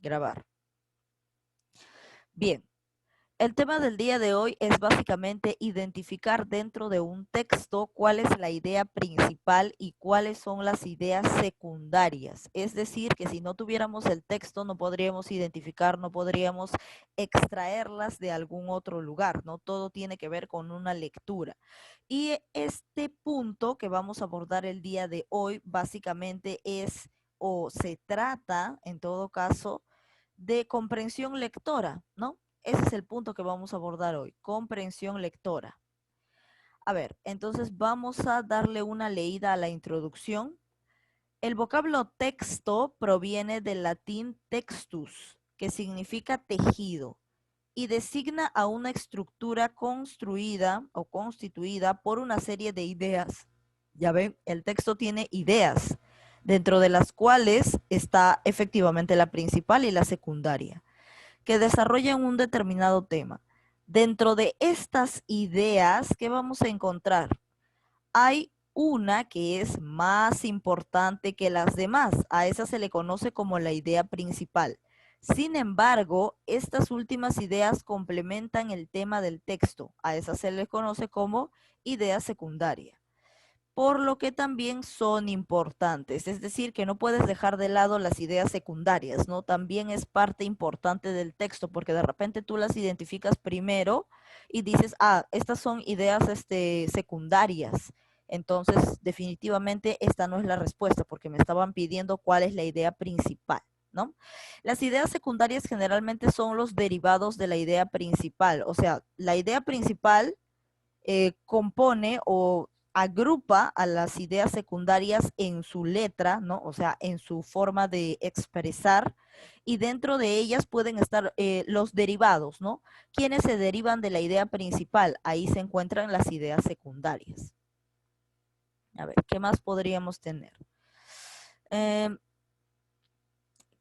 Grabar. Bien, el tema del día de hoy es básicamente identificar dentro de un texto cuál es la idea principal y cuáles son las ideas secundarias. Es decir, que si no tuviéramos el texto no podríamos identificar, no podríamos extraerlas de algún otro lugar, ¿no? Todo tiene que ver con una lectura. Y este punto que vamos a abordar el día de hoy básicamente es o se trata, en todo caso, de comprensión lectora, ¿no? Ese es el punto que vamos a abordar hoy, comprensión lectora. A ver, entonces vamos a darle una leída a la introducción. El vocablo texto proviene del latín textus, que significa tejido, y designa a una estructura construida o constituida por una serie de ideas. Ya ven, el texto tiene ideas, dentro de las cuales está efectivamente la principal y la secundaria, que desarrollan un determinado tema. Dentro de estas ideas, ¿qué vamos a encontrar? Hay una que es más importante que las demás. A esa se le conoce como la idea principal. Sin embargo, estas últimas ideas complementan el tema del texto. A esa se le conoce como idea secundaria, por lo que también son importantes. Es decir, que no puedes dejar de lado las ideas secundarias, ¿no? También es parte importante del texto, porque de repente tú las identificas primero y dices, ah, estas son ideas secundarias. Entonces, definitivamente esta no es la respuesta, porque me estaban pidiendo cuál es la idea principal, ¿no? Las ideas secundarias generalmente son los derivados de la idea principal. O sea, la idea principal compone o agrupa a las ideas secundarias en su letra, ¿no? O sea, en su forma de expresar, y dentro de ellas pueden estar los derivados, ¿no? ¿Quiénes se derivan de la idea principal? Ahí se encuentran las ideas secundarias. A ver, ¿qué más podríamos tener?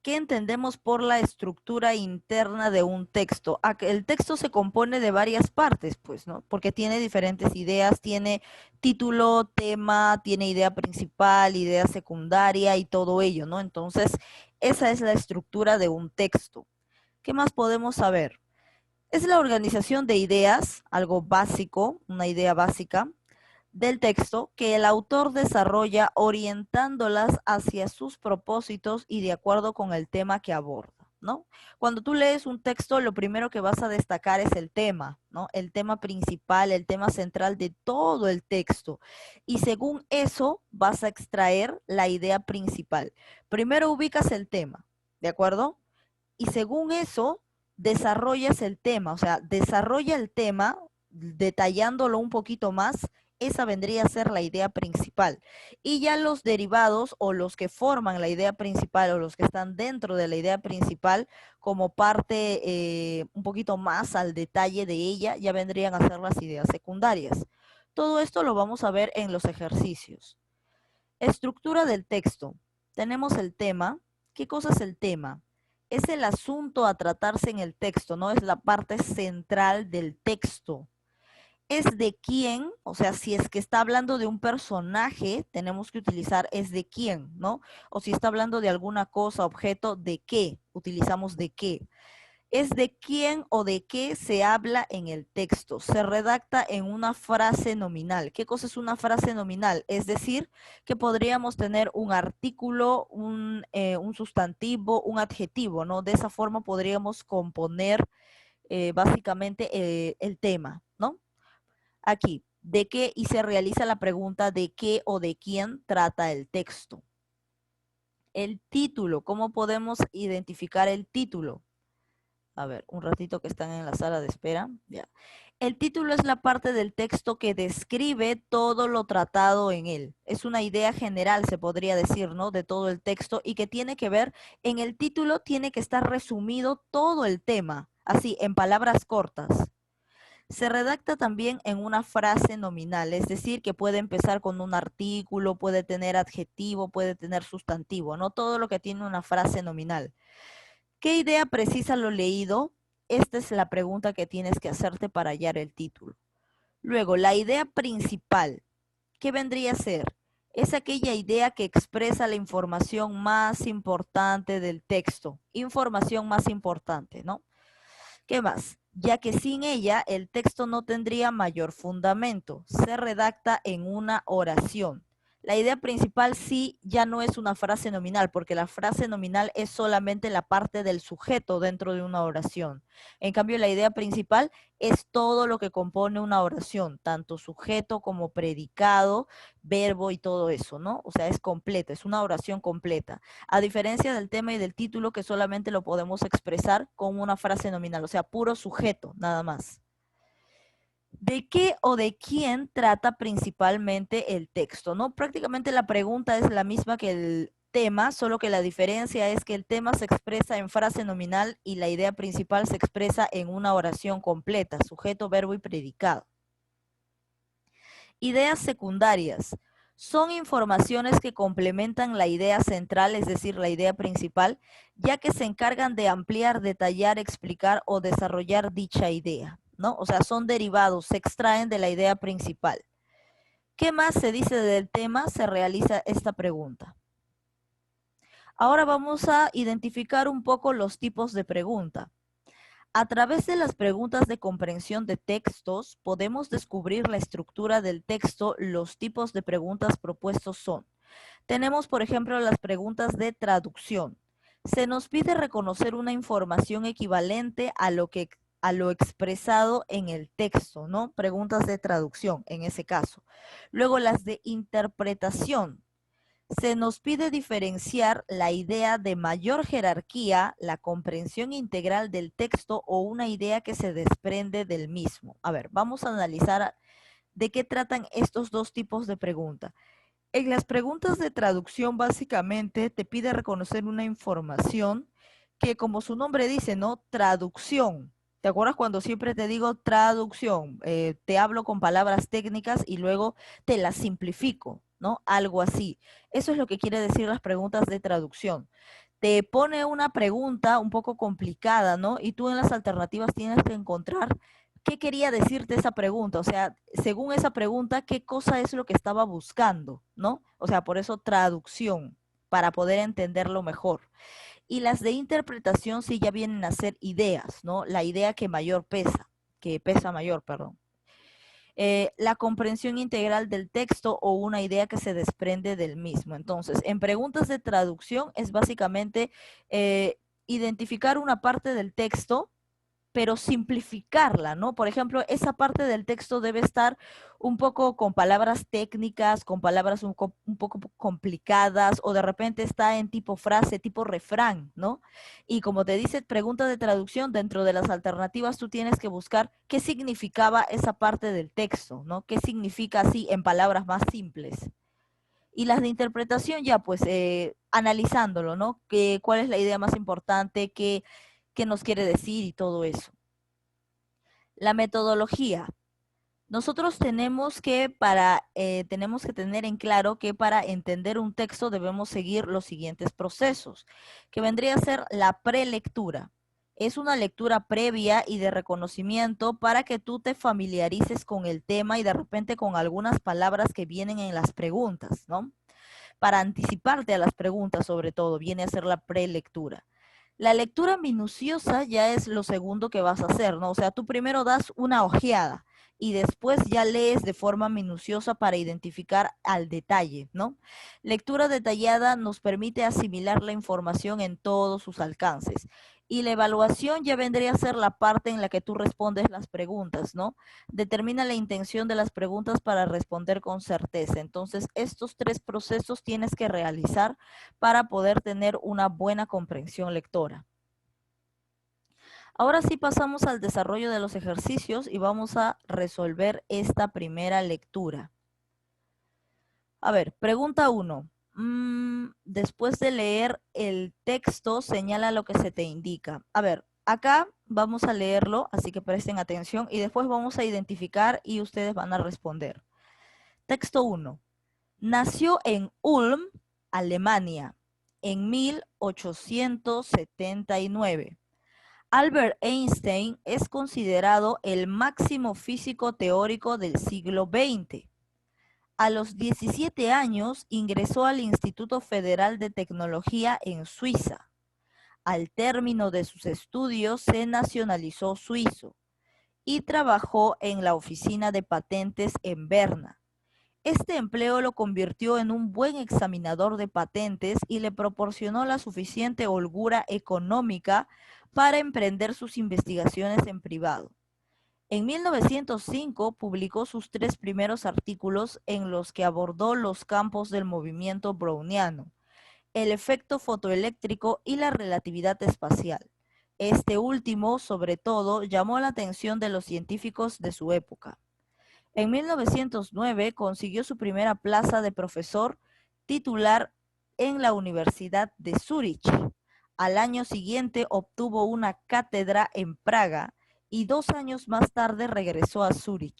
¿Qué entendemos por la estructura interna de un texto? El texto se compone de varias partes, pues, ¿no? Porque tiene diferentes ideas, tiene título, tema, tiene idea principal, idea secundaria y todo ello, ¿no? Entonces, esa es la estructura de un texto. ¿Qué más podemos saber? Es la organización de ideas, algo básico, una idea básica del texto que el autor desarrolla orientándolas hacia sus propósitos y de acuerdo con el tema que aborda, ¿no? Cuando tú lees un texto, lo primero que vas a destacar es el tema, ¿no? El tema principal, el tema central de todo el texto. Y según eso vas a extraer la idea principal. Primero ubicas el tema, ¿de acuerdo? Y según eso desarrollas el tema, o sea, desarrolla el tema detallándolo un poquito más. Esa vendría a ser la idea principal. Y ya los derivados o los que forman la idea principal o los que están dentro de la idea principal como parte un poquito más al detalle de ella, ya vendrían a ser las ideas secundarias. Todo esto lo vamos a ver en los ejercicios. Estructura del texto. Tenemos el tema. ¿Qué cosa es el tema? Es el asunto a tratarse en el texto, ¿no? Es la parte central del texto. Es de quién, o sea, si es que está hablando de un personaje, tenemos que utilizar es de quién, ¿no? O si está hablando de alguna cosa, objeto, ¿de qué? Utilizamos de qué. Es de quién o de qué se habla en el texto. Se redacta en una frase nominal. ¿Qué cosa es una frase nominal? Es decir, que podríamos tener un artículo, un sustantivo, un adjetivo, ¿no? De esa forma podríamos componer básicamente el tema, ¿no? Aquí, ¿de qué? Y se realiza la pregunta de qué o de quién trata el texto. El título, ¿cómo podemos identificar el título? A ver, un ratito que están en la sala de espera. Ya. El título es la parte del texto que describe todo lo tratado en él. Es una idea general, se podría decir, ¿no? De todo el texto y que tiene que ver, en el título tiene que estar resumido todo el tema, así, en palabras cortas. Se redacta también en una frase nominal, es decir, que puede empezar con un artículo, puede tener adjetivo, puede tener sustantivo, ¿no? Todo lo que tiene una frase nominal. ¿Qué idea precisa lo leído? Esta es la pregunta que tienes que hacerte para hallar el título. Luego, la idea principal. ¿Qué vendría a ser? Es aquella idea que expresa la información más importante del texto. Información más importante, ¿no? ¿Qué más? Ya que sin ella el texto no tendría mayor fundamento. Se redacta en una oración. La idea principal sí ya no es una frase nominal, porque la frase nominal es solamente la parte del sujeto dentro de una oración. En cambio, la idea principal es todo lo que compone una oración, tanto sujeto como predicado, verbo y todo eso, ¿no? O sea, es completa, es una oración completa. A diferencia del tema y del título, que solamente lo podemos expresar con una frase nominal, o sea, puro sujeto, nada más. ¿De qué o de quién trata principalmente el texto? ¿No? Prácticamente la pregunta es la misma que el tema, solo que la diferencia es que el tema se expresa en frase nominal y la idea principal se expresa en una oración completa, sujeto, verbo y predicado. Ideas secundarias. Son informaciones que complementan la idea central, es decir, la idea principal, ya que se encargan de ampliar, detallar, explicar o desarrollar dicha idea, ¿no? O sea, son derivados, se extraen de la idea principal. ¿Qué más se dice del tema? Se realiza esta pregunta. Ahora vamos a identificar un poco los tipos de pregunta. A través de las preguntas de comprensión de textos, podemos descubrir la estructura del texto. Los tipos de preguntas propuestos son: tenemos, por ejemplo, las preguntas de traducción. Se nos pide reconocer una información equivalente a lo expresado en el texto, ¿no? Preguntas de traducción, en ese caso. Luego, las de interpretación. Se nos pide diferenciar la idea de mayor jerarquía, la comprensión integral del texto o una idea que se desprende del mismo. A ver, vamos a analizar de qué tratan estos dos tipos de preguntas. En las preguntas de traducción, básicamente te pide reconocer una información que, como su nombre dice, ¿no? Traducción. ¿Te acuerdas cuando siempre te digo traducción? Te hablo con palabras técnicas y luego te las simplifico, ¿no? Algo así. Eso es lo que quiere decir las preguntas de traducción. Te pone una pregunta un poco complicada, ¿no? Y tú en las alternativas tienes que encontrar qué quería decirte esa pregunta, o sea, según esa pregunta, qué cosa es lo que estaba buscando, ¿no? O sea, por eso traducción, para poder entenderlo mejor. Y las de interpretación sí ya vienen a ser ideas, ¿no? La idea que pesa mayor, perdón. La comprensión integral del texto o una idea que se desprende del mismo. Entonces, en preguntas de traducción es básicamente identificar una parte del texto, pero simplificarla, ¿no? Por ejemplo, esa parte del texto debe estar un poco con palabras técnicas, con palabras un poco complicadas, o de repente está en tipo frase, tipo refrán, ¿no? Y como te dice pregunta de traducción, dentro de las alternativas tú tienes que buscar qué significaba esa parte del texto, ¿no? ¿Qué significa así en palabras más simples? Y las de interpretación ya pues analizándolo, ¿no? ¿Cuál es la idea más importante? ¿Qué nos quiere decir y todo eso? La metodología. Nosotros tenemos que tener en claro que para entender un texto debemos seguir los siguientes procesos, que vendría a ser la prelectura. Es una lectura previa y de reconocimiento para que tú te familiarices con el tema y de repente con algunas palabras que vienen en las preguntas, ¿no? Para anticiparte a las preguntas, sobre todo, viene a ser la prelectura. La lectura minuciosa ya es lo segundo que vas a hacer, ¿no? O sea, tú primero das una ojeada y después ya lees de forma minuciosa para identificar al detalle, ¿no? Lectura detallada nos permite asimilar la información en todos sus alcances. Y la evaluación ya vendría a ser la parte en la que tú respondes las preguntas, ¿no? Determina la intención de las preguntas para responder con certeza. Entonces, estos tres procesos tienes que realizar para poder tener una buena comprensión lectora. Ahora sí pasamos al desarrollo de los ejercicios y vamos a resolver esta primera lectura. A ver, pregunta 1. Después de leer el texto, señala lo que se te indica. A ver, acá vamos a leerlo, así que presten atención y después vamos a identificar y ustedes van a responder. Texto 1. Nació en Ulm, Alemania, en 1879. Albert Einstein es considerado el máximo físico teórico del siglo XX. A los 17 años ingresó al Instituto Federal de Tecnología en Suiza. Al término de sus estudios se nacionalizó suizo y trabajó en la oficina de patentes en Berna. Este empleo lo convirtió en un buen examinador de patentes y le proporcionó la suficiente holgura económica para emprender sus investigaciones en privado. En 1905 publicó sus 3 primeros artículos en los que abordó los campos del movimiento browniano, el efecto fotoeléctrico y la relatividad espacial. Este último, sobre todo, llamó la atención de los científicos de su época. En 1909 consiguió su primera plaza de profesor titular en la Universidad de Zúrich. Al año siguiente obtuvo una cátedra en Praga y 2 años más tarde regresó a Zúrich.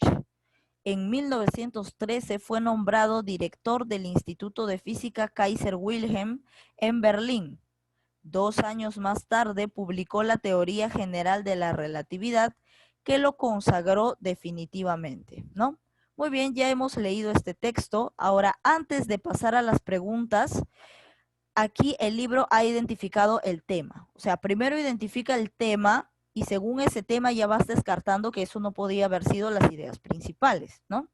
En 1913 fue nombrado director del Instituto de Física Kaiser Wilhelm en Berlín. 2 años más tarde publicó la teoría general de la relatividad, que lo consagró definitivamente, ¿no? Muy bien, ya hemos leído este texto. Ahora, antes de pasar a las preguntas, aquí el libro ha identificado el tema. O sea, primero identifica el tema y según ese tema ya vas descartando que eso no podía haber sido las ideas principales, ¿no?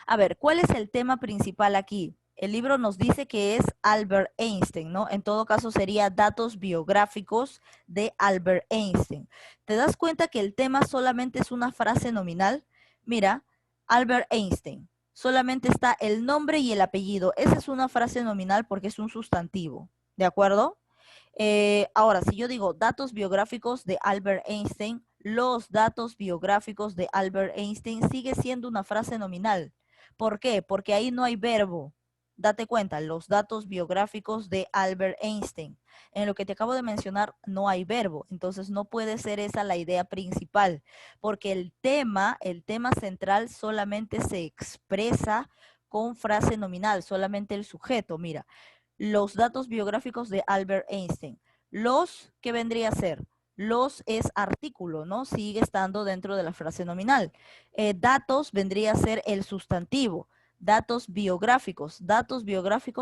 A ver, ¿cuál es el tema principal aquí? El libro nos dice que es Albert Einstein, ¿no? En todo caso sería datos biográficos de Albert Einstein. ¿Te das cuenta que el tema solamente es una frase nominal? Mira, Albert Einstein. Solamente está el nombre y el apellido. Esa es una frase nominal porque es un sustantivo, ¿de acuerdo? Ahora, si yo digo datos biográficos de Albert Einstein, los datos biográficos de Albert Einstein sigue siendo una frase nominal. ¿Por qué? Porque ahí no hay verbo. Date cuenta, los datos biográficos de Albert Einstein. En lo que te acabo de mencionar no hay verbo, entonces no puede ser esa la idea principal, porque el tema central solamente se expresa con frase nominal, solamente el sujeto. Mira, los datos biográficos de Albert Einstein. Los, ¿qué vendría a ser? Los es artículo, ¿no? Sigue estando dentro de la frase nominal. Datos vendría a ser el sustantivo. Datos biográficos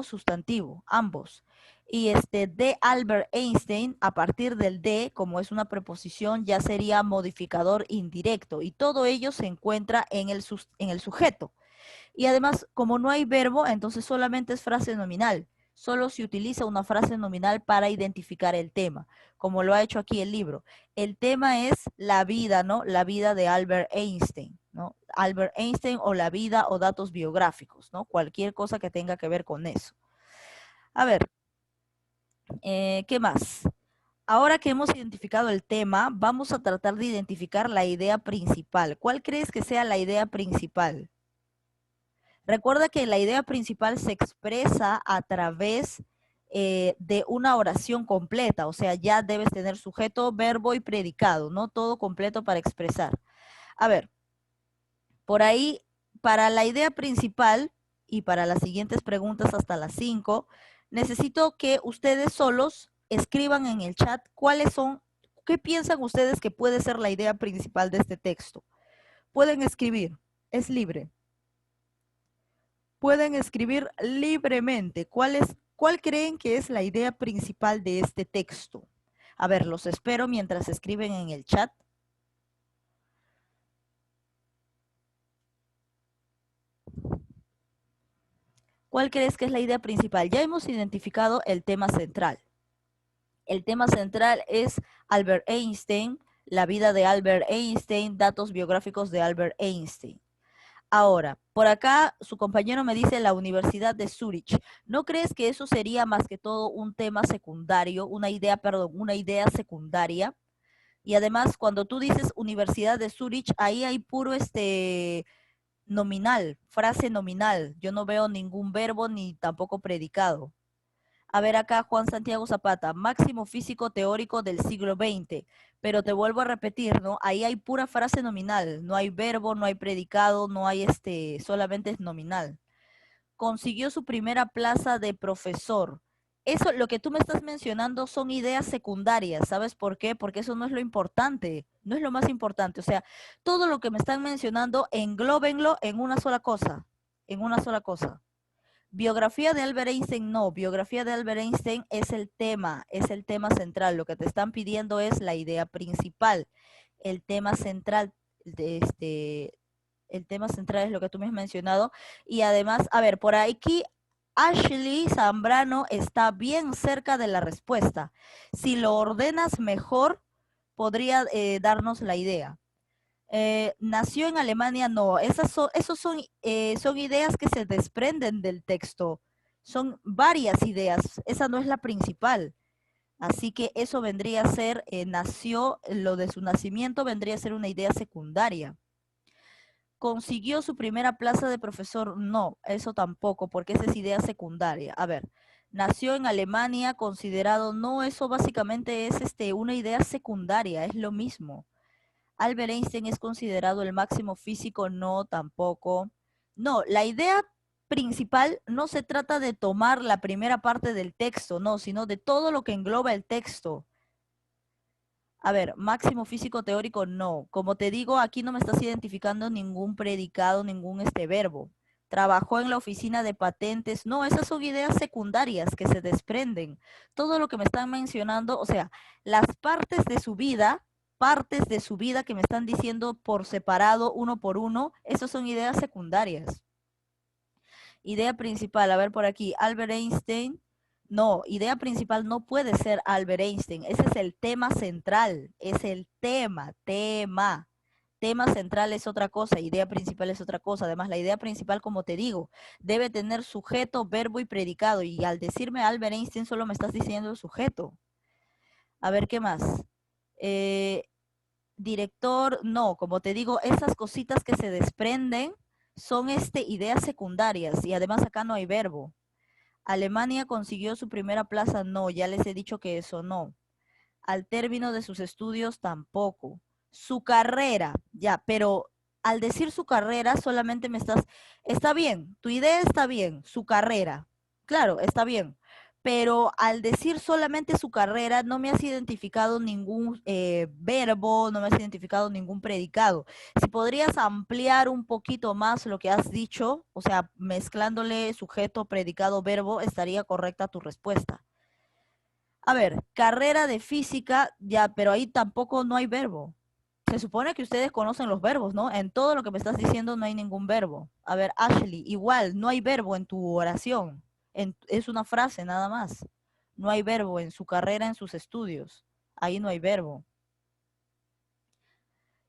sustantivo, ambos. Y de Albert Einstein, a partir del de, como es una preposición, ya sería modificador indirecto. Y todo ello se encuentra en el sujeto. Y además, como no hay verbo, entonces solamente es frase nominal. Solo se utiliza una frase nominal para identificar el tema, como lo ha hecho aquí el libro. El tema es la vida, ¿no? La vida de Albert Einstein, ¿no? Albert Einstein o la vida o datos biográficos, ¿no? Cualquier cosa que tenga que ver con eso. A ver, ¿qué más? Ahora que hemos identificado el tema, vamos a tratar de identificar la idea principal. ¿Cuál crees que sea la idea principal? Recuerda que la idea principal se expresa a través de una oración completa, o sea, ya debes tener sujeto, verbo y predicado, ¿no? Todo completo para expresar. A ver, por ahí, para la idea principal y para las siguientes preguntas hasta las 5, necesito que ustedes solos escriban en el chat qué piensan ustedes que puede ser la idea principal de este texto. Pueden escribir, es libre. Pueden escribir libremente. ¿Cuál creen que es la idea principal de este texto? A ver, los espero mientras escriben en el chat. ¿Cuál crees que es la idea principal? Ya hemos identificado el tema central. El tema central es Albert Einstein, la vida de Albert Einstein, datos biográficos de Albert Einstein. Ahora, por acá su compañero me dice la Universidad de Zúrich. ¿No crees que eso sería más que todo un tema secundario, una idea secundaria? Y además, cuando tú dices Universidad de Zúrich, ahí hay puro nominal, frase nominal. Yo no veo ningún verbo ni tampoco predicado. A ver acá, Juan Santiago Zapata, máximo físico teórico del siglo XX. Pero te vuelvo a repetir, ¿no? Ahí hay pura frase nominal, no hay verbo, no hay predicado, no hay solamente es nominal. Consiguió su primera plaza de profesor. Eso, lo que tú me estás mencionando son ideas secundarias, ¿sabes por qué? Porque eso no es lo importante, no es lo más importante. O sea, todo lo que me están mencionando, englóbenlo en una sola cosa. en una sola cosa. Biografía de Albert Einstein, no. Biografía de Albert Einstein es el tema central. Lo que te están pidiendo es la idea principal, el tema central, de el tema central es lo que tú me has mencionado. Y además, a ver, por aquí Ashley Zambrano está bien cerca de la respuesta. Si lo ordenas mejor, podría darnos la idea. Nació en Alemania, no, esos son ideas que se desprenden del texto, son varias ideas, esa no es la principal, así que eso vendría a ser, nació, lo de su nacimiento vendría a ser una idea secundaria. ¿Consiguió su primera plaza de profesor? No, eso tampoco, porque esa es idea secundaria. A ver, nació en Alemania, considerado, no, eso básicamente es una idea secundaria, es lo mismo. Albert Einstein es considerado el máximo físico, no, tampoco. No, la idea principal no se trata de tomar la primera parte del texto, no, sino de todo lo que engloba el texto. A ver, máximo físico teórico, no. Como te digo, aquí no me estás identificando ningún predicado, ningún verbo. Trabajó en la oficina de patentes. No, esas son ideas secundarias que se desprenden. Todo lo que me están mencionando, o sea, las partes de su vida que me están diciendo por separado, uno por uno, esas son ideas secundarias. Idea principal, a ver por aquí, Albert Einstein. No, idea principal no puede ser Albert Einstein. Ese es el tema central. Es el tema. Tema central es otra cosa, idea principal es otra cosa. Además, la idea principal, como te digo, debe tener sujeto, verbo y predicado. Y al decirme Albert Einstein, solo me estás diciendo el sujeto. A ver, ¿qué más? Director, no, como te digo, esas cositas que se desprenden son ideas secundarias y además acá no hay verbo. Alemania consiguió su primera plaza, no, ya les he dicho que eso no. Al término de sus estudios tampoco. Su carrera, ya, pero al decir su carrera solamente está bien, tu idea está bien, su carrera, claro, está bien, pero al decir solamente su carrera no me has identificado ningún verbo, no me has identificado ningún predicado. Si podrías ampliar un poquito más lo que has dicho, o sea, mezclándole sujeto, predicado, verbo, estaría correcta tu respuesta. A ver, carrera de física, ya, pero ahí tampoco no hay verbo. Se supone que ustedes conocen los verbos, ¿no? En todo lo que me estás diciendo no hay ningún verbo. A ver, Ashley, igual, no hay verbo en tu oración. Es una frase nada más. No hay verbo en su carrera, en sus estudios. Ahí no hay verbo.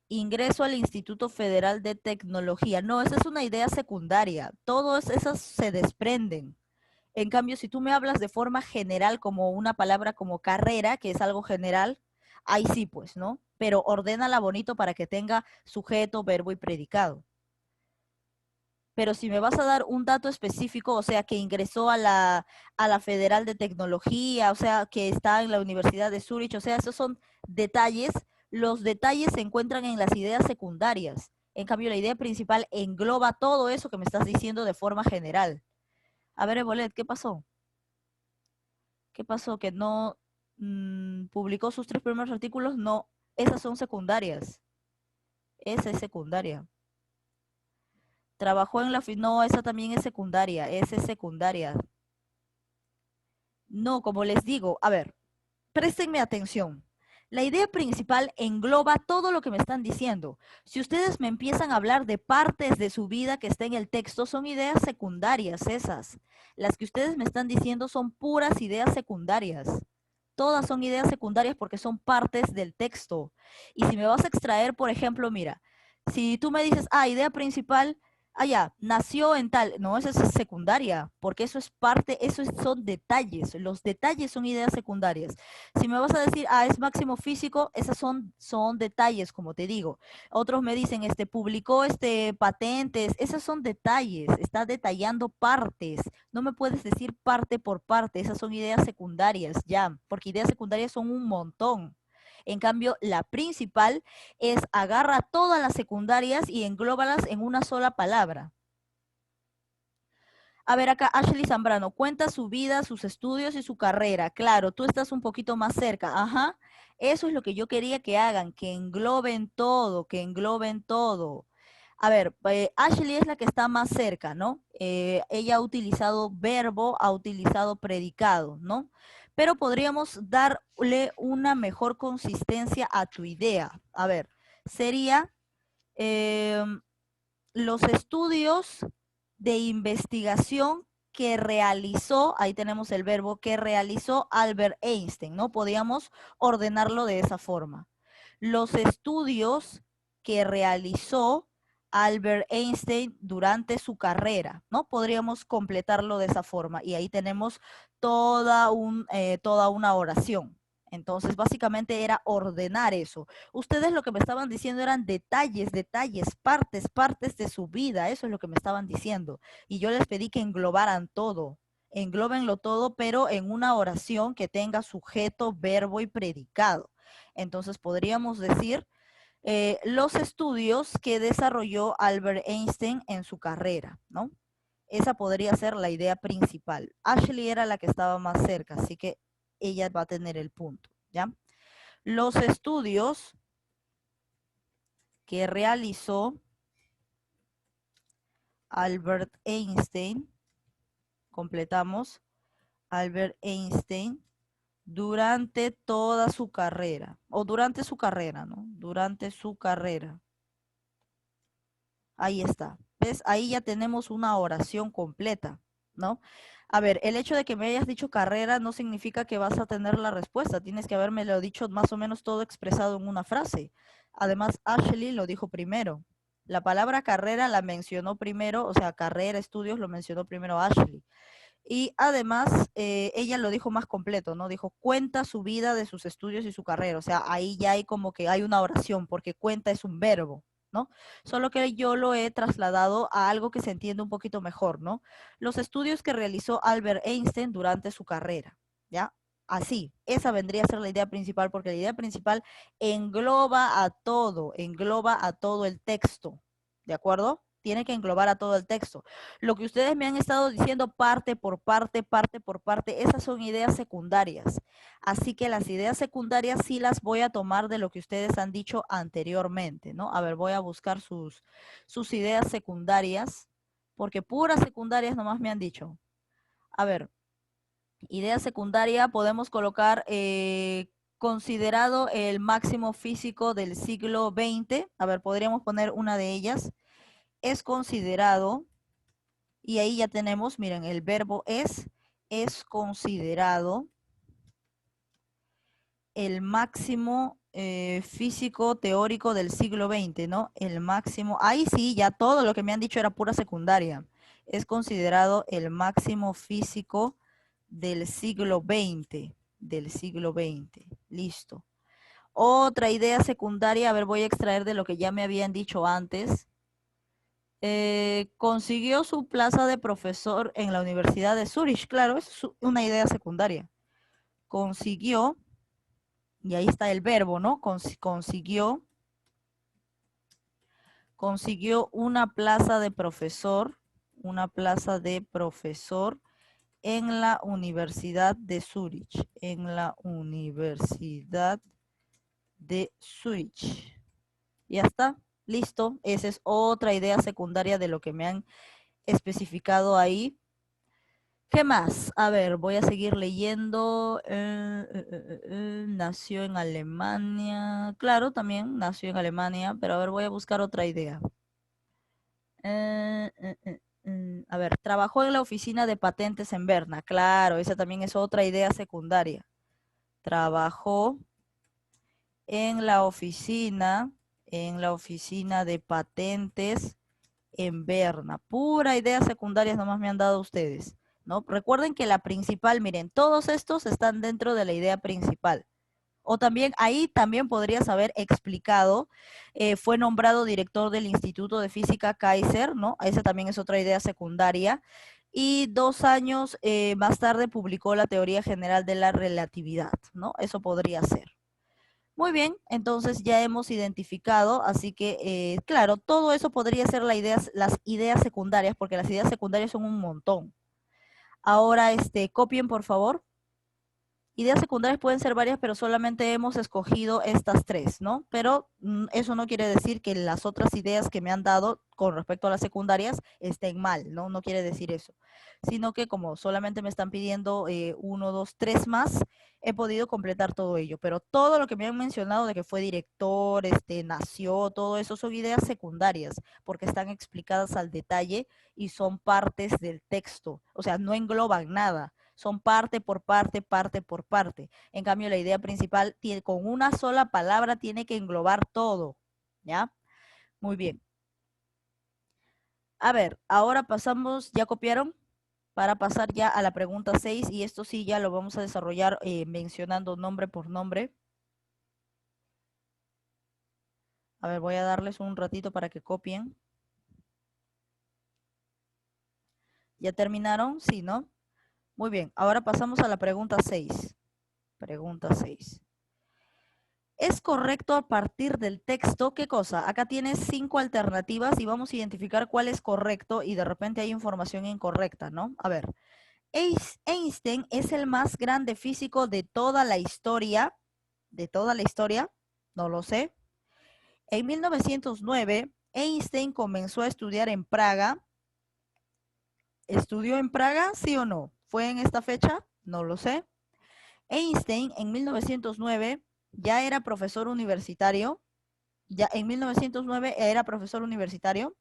Ingreso al Instituto Federal de Tecnología. No, esa es una idea secundaria. Todas esas se desprenden. En cambio, si tú me hablas de forma general como una palabra como carrera, que es algo general, ahí sí, pues, ¿no? Pero ordénala bonito para que tenga sujeto, verbo y predicado. Pero si me vas a dar un dato específico, o sea, que ingresó a la Federal de Tecnología, o sea, que está en la Universidad de Zurich, o sea, esos son detalles. Los detalles se encuentran en las ideas secundarias. En cambio, la idea principal engloba todo eso que me estás diciendo de forma general. A ver, Ebolet, ¿qué pasó? ¿Qué pasó? ¿Que no publicó sus 3 primeros artículos? No, esas son secundarias. Esa es secundaria. Trabajó en no, esa también es secundaria. Esa es secundaria. No, como les digo, a ver, préstenme atención. La idea principal engloba todo lo que me están diciendo. Si ustedes me empiezan a hablar de partes de su vida que está en el texto, son ideas secundarias esas. Las que ustedes me están diciendo son puras ideas secundarias. Todas son ideas secundarias porque son partes del texto. Y si me vas a extraer, por ejemplo, mira, si tú me dices, idea principal, ya, nació en tal, no, eso es secundaria, porque eso es parte, son detalles, los detalles son ideas secundarias. Si me vas a decir, es máximo físico, esas son detalles, como te digo. Otros me dicen, publicó patentes, esos son detalles, está detallando partes. No me puedes decir parte por parte, esas son ideas secundarias, ya, porque ideas secundarias son un montón. En cambio, la principal es agarra todas las secundarias y englóbalas en una sola palabra. A ver, acá Ashley Zambrano cuenta su vida, sus estudios y su carrera. Claro, tú estás un poquito más cerca. Ajá. Eso es lo que yo quería que hagan, que engloben todo, que engloben todo. A ver, Ashley es la que está más cerca, ¿no? Ella ha utilizado verbo, ha utilizado predicado, ¿no? Pero podríamos darle una mejor consistencia a tu idea. A ver, sería eh, los estudios de investigación que realizó, ahí tenemos el verbo, que realizó Albert Einstein, ¿no? Podríamos ordenarlo de esa forma. Los estudios que realizó Albert Einstein durante su carrera, ¿no? Podríamos completarlo de esa forma y ahí tenemos toda una oración. Entonces, básicamente era ordenar eso. Ustedes lo que me estaban diciendo eran detalles, detalles, partes de su vida. Eso es lo que me estaban diciendo. Y yo les pedí que englobaran todo. Englóbenlo todo, pero en una oración que tenga sujeto, verbo y predicado. Entonces, podríamos decir los estudios que desarrolló Albert Einstein en su carrera, ¿no? Esa podría ser la idea principal. Ashley era la que estaba más cerca, así que ella va a tener el punto, ¿ya? Los estudios que realizó Albert Einstein, completamos, Albert Einstein, durante toda su carrera, o durante su carrera, ¿no? Durante su carrera. Ahí está. ¿Ves? Ahí ya tenemos una oración completa, ¿no? A ver, el hecho de que me hayas dicho carrera no significa que vas a tener la respuesta. Tienes que habérmelo dicho más o menos todo expresado en una frase. Además, Ashley lo dijo primero. La palabra carrera la mencionó primero, o sea, carrera, estudios, lo mencionó primero Ashley. Y además, ella lo dijo más completo, ¿no? Dijo, cuenta su vida de sus estudios y su carrera. O sea, ahí ya hay como que hay una oración, porque cuenta es un verbo, ¿no? Solo que yo lo he trasladado a algo que se entiende un poquito mejor, ¿no? Los estudios que realizó Albert Einstein durante su carrera, ¿ya? Así, esa vendría a ser la idea principal, porque la idea principal engloba a todo el texto, ¿de acuerdo? Tiene que englobar a todo el texto. Lo que ustedes me han estado diciendo parte por parte, esas son ideas secundarias. Así que las ideas secundarias sí las voy a tomar de lo que ustedes han dicho anteriormente, ¿no? A ver, voy a buscar sus ideas secundarias, porque puras secundarias nomás me han dicho. A ver, idea secundaria podemos colocar considerado el máximo físico del siglo XX. A ver, podríamos poner una de ellas. Es considerado. Y ahí ya tenemos, miren, el verbo es considerado el máximo físico teórico del siglo XX, ¿no? El máximo, ahí sí, ya todo lo que me han dicho era pura secundaria. Es considerado el máximo físico del siglo XX. Listo. Otra idea secundaria, a ver, voy a extraer de lo que ya me habían dicho antes. Consiguió su plaza de profesor en la Universidad de Zurich. Claro, es una idea secundaria. Consiguió, y ahí está el verbo, ¿no? Consiguió una plaza de profesor en la Universidad de Zurich, en la Universidad de Zurich. Ya está, listo. Esa es otra idea secundaria de lo que me han especificado ahí. ¿Qué más? A ver, voy a seguir leyendo. Nació en Alemania. Claro, también nació en Alemania, pero a ver, voy a buscar otra idea. A ver, trabajó en la oficina de patentes en Berna. Claro, esa también es otra idea secundaria. Trabajó en la oficina de patentes en Berna. Pura ideas secundarias nomás me han dado ustedes, ¿no? Recuerden que la principal, miren, todos estos están dentro de la idea principal. O también, ahí también podrías haber explicado, fue nombrado director del Instituto de Física Kaiser, ¿no? Esa también es otra idea secundaria. Y 2 años más tarde publicó la teoría general de la relatividad, ¿no? Eso podría ser. Muy bien, entonces ya hemos identificado, así que claro, todo eso podría ser las ideas secundarias, porque las ideas secundarias son un montón. Ahora, copien por favor Ideas secundarias pueden ser varias, pero solamente hemos escogido estas tres, ¿no? Pero eso no quiere decir que las otras ideas que me han dado con respecto a las secundarias estén mal, ¿no? No quiere decir eso. Sino que como solamente me están pidiendo uno, dos, tres más, he podido completar todo ello. Pero todo lo que me han mencionado de que fue director, nació, todo eso son ideas secundarias, porque están explicadas al detalle y son partes del texto. O sea, no engloban nada. Son parte por parte, parte por parte. En cambio, la idea principal tiene, con una sola palabra tiene que englobar todo. ¿Ya? Muy bien. A ver, ahora pasamos, ¿ya copiaron? Para pasar ya a la pregunta 6 y esto sí ya lo vamos a desarrollar mencionando nombre por nombre. A ver, voy a darles un ratito para que copien. ¿Ya terminaron? Sí, ¿no? Muy bien, ahora pasamos a la pregunta 6. Pregunta 6. ¿Es correcto a partir del texto? ¿Qué cosa? Acá tienes 5 alternativas y vamos a identificar cuál es correcto y de repente hay información incorrecta, ¿no? A ver, Einstein es el más grande físico de toda la historia. ¿De toda la historia? No lo sé. En 1909, Einstein comenzó a estudiar en Praga. ¿Estudió en Praga? ¿Sí o no? ¿Fue en esta fecha? No lo sé. Einstein en 1909 ya era profesor universitario. Ya en 1909 era profesor universitario.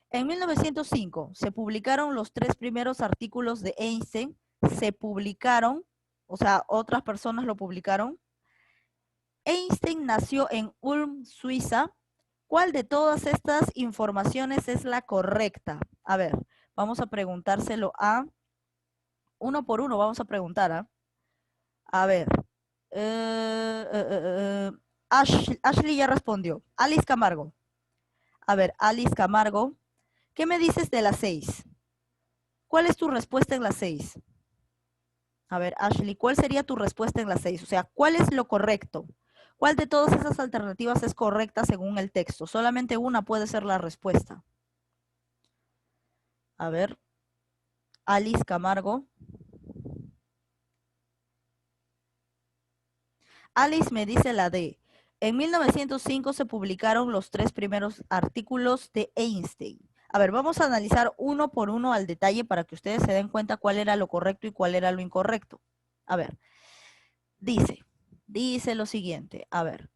En 1905 se publicaron los 3 primeros artículos de Einstein. Se publicaron, o sea, otras personas lo publicaron. Einstein nació en Ulm, Suiza. ¿Cuál de todas estas informaciones es la correcta? A ver, vamos a preguntárselo a uno por uno, vamos a preguntar. A ver, Ashley ya respondió. Alice Camargo. A ver, Alice Camargo, ¿qué me dices de las 6? ¿Cuál es tu respuesta en las 6? A ver, Ashley, ¿cuál sería tu respuesta en las 6? O sea, ¿cuál es lo correcto? ¿Cuál de todas esas alternativas es correcta según el texto? Solamente una puede ser la respuesta. A ver, Alice Camargo. Alice me dice la D. En 1905 se publicaron los 3 primeros artículos de Einstein. A ver, vamos a analizar uno por uno al detalle para que ustedes se den cuenta cuál era lo correcto y cuál era lo incorrecto. A ver, dice lo siguiente. A ver,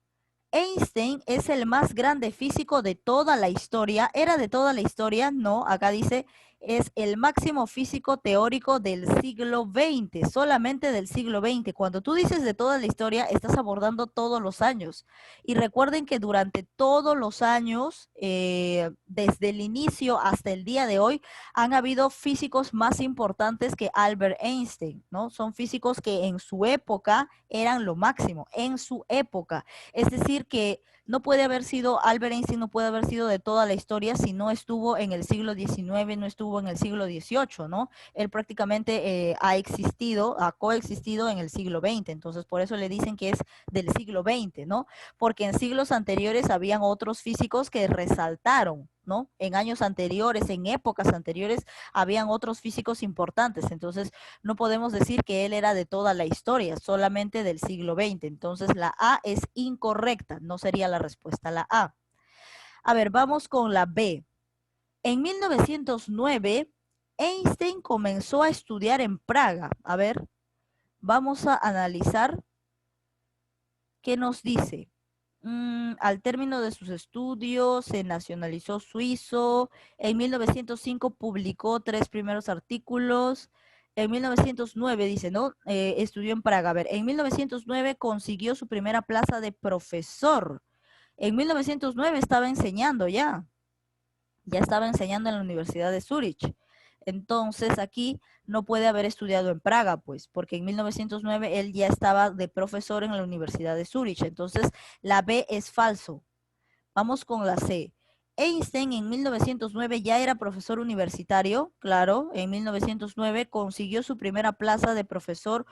Einstein es el más grande físico de toda la historia. ¿Era de toda la historia? No, acá dice es el máximo físico teórico del siglo XX, solamente del siglo XX. Cuando tú dices de toda la historia, estás abordando todos los años. Y recuerden que durante todos los años, desde el inicio hasta el día de hoy, han habido físicos más importantes que Albert Einstein, ¿no? Son físicos que en su época eran lo máximo, en su época. Es decir, que no puede haber sido, Albert Einstein no puede haber sido de toda la historia si no estuvo en el siglo XIX, no estuvo en el siglo XVIII, ¿no? Él prácticamente ha coexistido en el siglo XX, entonces por eso le dicen que es del siglo XX, ¿no? Porque en siglos anteriores habían otros físicos que resaltaron, ¿no? En años anteriores, en épocas anteriores, habían otros físicos importantes, entonces no podemos decir que él era de toda la historia, solamente del siglo XX. Entonces la A es incorrecta, no sería la respuesta la A. A ver, vamos con la B. En 1909, Einstein comenzó a estudiar en Praga. A ver, vamos a analizar qué nos dice. Al término de sus estudios, se nacionalizó suizo. En 1905 publicó 3 primeros artículos. En 1909, dice, ¿no? Estudió en Praga. A ver, en 1909 consiguió su primera plaza de profesor. En 1909 estaba enseñando ya. Ya estaba enseñando en la Universidad de Zurich. Entonces aquí no puede haber estudiado en Praga, pues, porque en 1909 él ya estaba de profesor en la Universidad de Zurich. Entonces la B es falso. Vamos con la C. Einstein en 1909 ya era profesor universitario, claro, en 1909 consiguió su primera plaza de profesor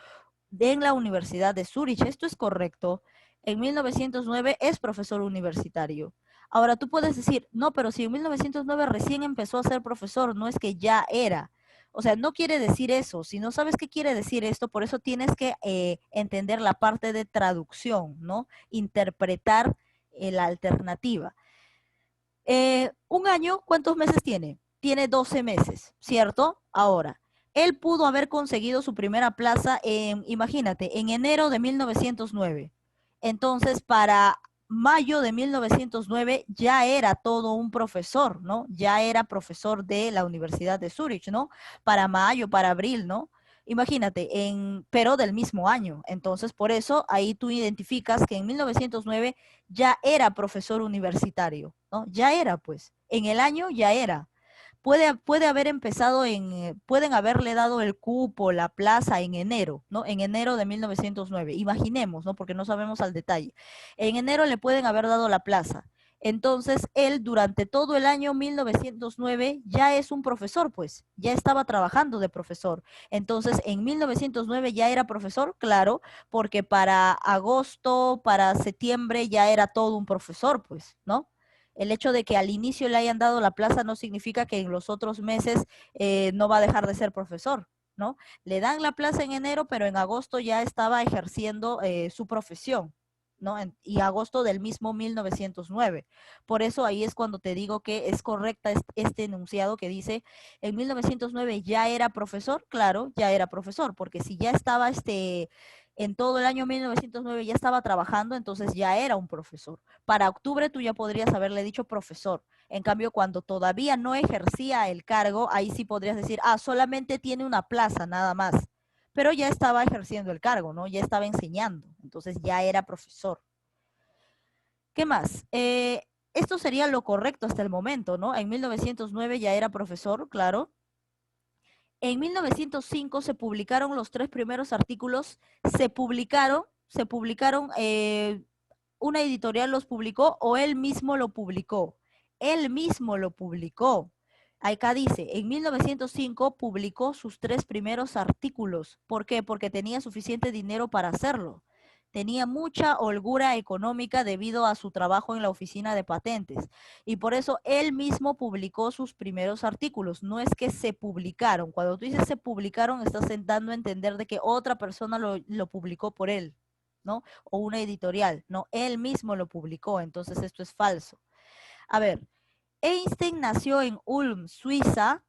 en la Universidad de Zurich. Esto es correcto. En 1909 es profesor universitario. Ahora tú puedes decir, no, pero si en 1909 recién empezó a ser profesor, no es que ya era. O sea, no quiere decir eso. Si no sabes qué quiere decir esto, por eso tienes que entender la parte de traducción, ¿no? Interpretar la alternativa. Un año, ¿cuántos meses tiene? Tiene 12 meses, ¿cierto? Ahora, él pudo haber conseguido su primera plaza imagínate, en enero de 1909. Entonces, para mayo de 1909 ya era todo un profesor, ¿no? Ya era profesor de la Universidad de Zurich, ¿no? Para mayo, para abril, ¿no? Imagínate, pero del mismo año. Entonces, por eso ahí tú identificas que en 1909 ya era profesor universitario, ¿no? Ya era, pues, en el año ya era. Puede haber empezado pueden haberle dado el cupo, la plaza en enero, ¿no? En enero de 1909, imaginemos, ¿no? Porque no sabemos al detalle. En enero le pueden haber dado la plaza. Entonces, él durante todo el año 1909 ya es un profesor, pues, ya estaba trabajando de profesor. Entonces, en 1909 ya era profesor, claro, porque para agosto, para septiembre ya era todo un profesor, pues, ¿no? El hecho de que al inicio le hayan dado la plaza no significa que en los otros meses no va a dejar de ser profesor, ¿no? Le dan la plaza en enero, pero en agosto ya estaba ejerciendo su profesión, ¿no? Y agosto del mismo 1909. Por eso ahí es cuando te digo que es correcta este enunciado que dice, en 1909 ya era profesor, claro, ya era profesor, porque si ya estaba en todo el año 1909 ya estaba trabajando, entonces ya era un profesor. Para octubre tú ya podrías haberle dicho profesor. En cambio, cuando todavía no ejercía el cargo, ahí sí podrías decir, ah, solamente tiene una plaza, nada más. Pero ya estaba ejerciendo el cargo, ¿no? Ya estaba enseñando, entonces ya era profesor. ¿Qué más? Esto sería lo correcto hasta el momento, ¿no? En 1909 ya era profesor, claro. En 1905 se publicaron los 3 primeros artículos, se publicaron, una editorial los publicó o él mismo lo publicó. Él mismo lo publicó. Acá dice, en 1905 publicó sus 3 primeros artículos. ¿Por qué? Porque tenía suficiente dinero para hacerlo. Tenía mucha holgura económica debido a su trabajo en la oficina de patentes. Y por eso él mismo publicó sus primeros artículos. No es que se publicaron. Cuando tú dices se publicaron, estás dando a entender de que otra persona lo publicó por él, ¿no? O una editorial. No, él mismo lo publicó. Entonces esto es falso. A ver, Einstein nació en Ulm, Suiza,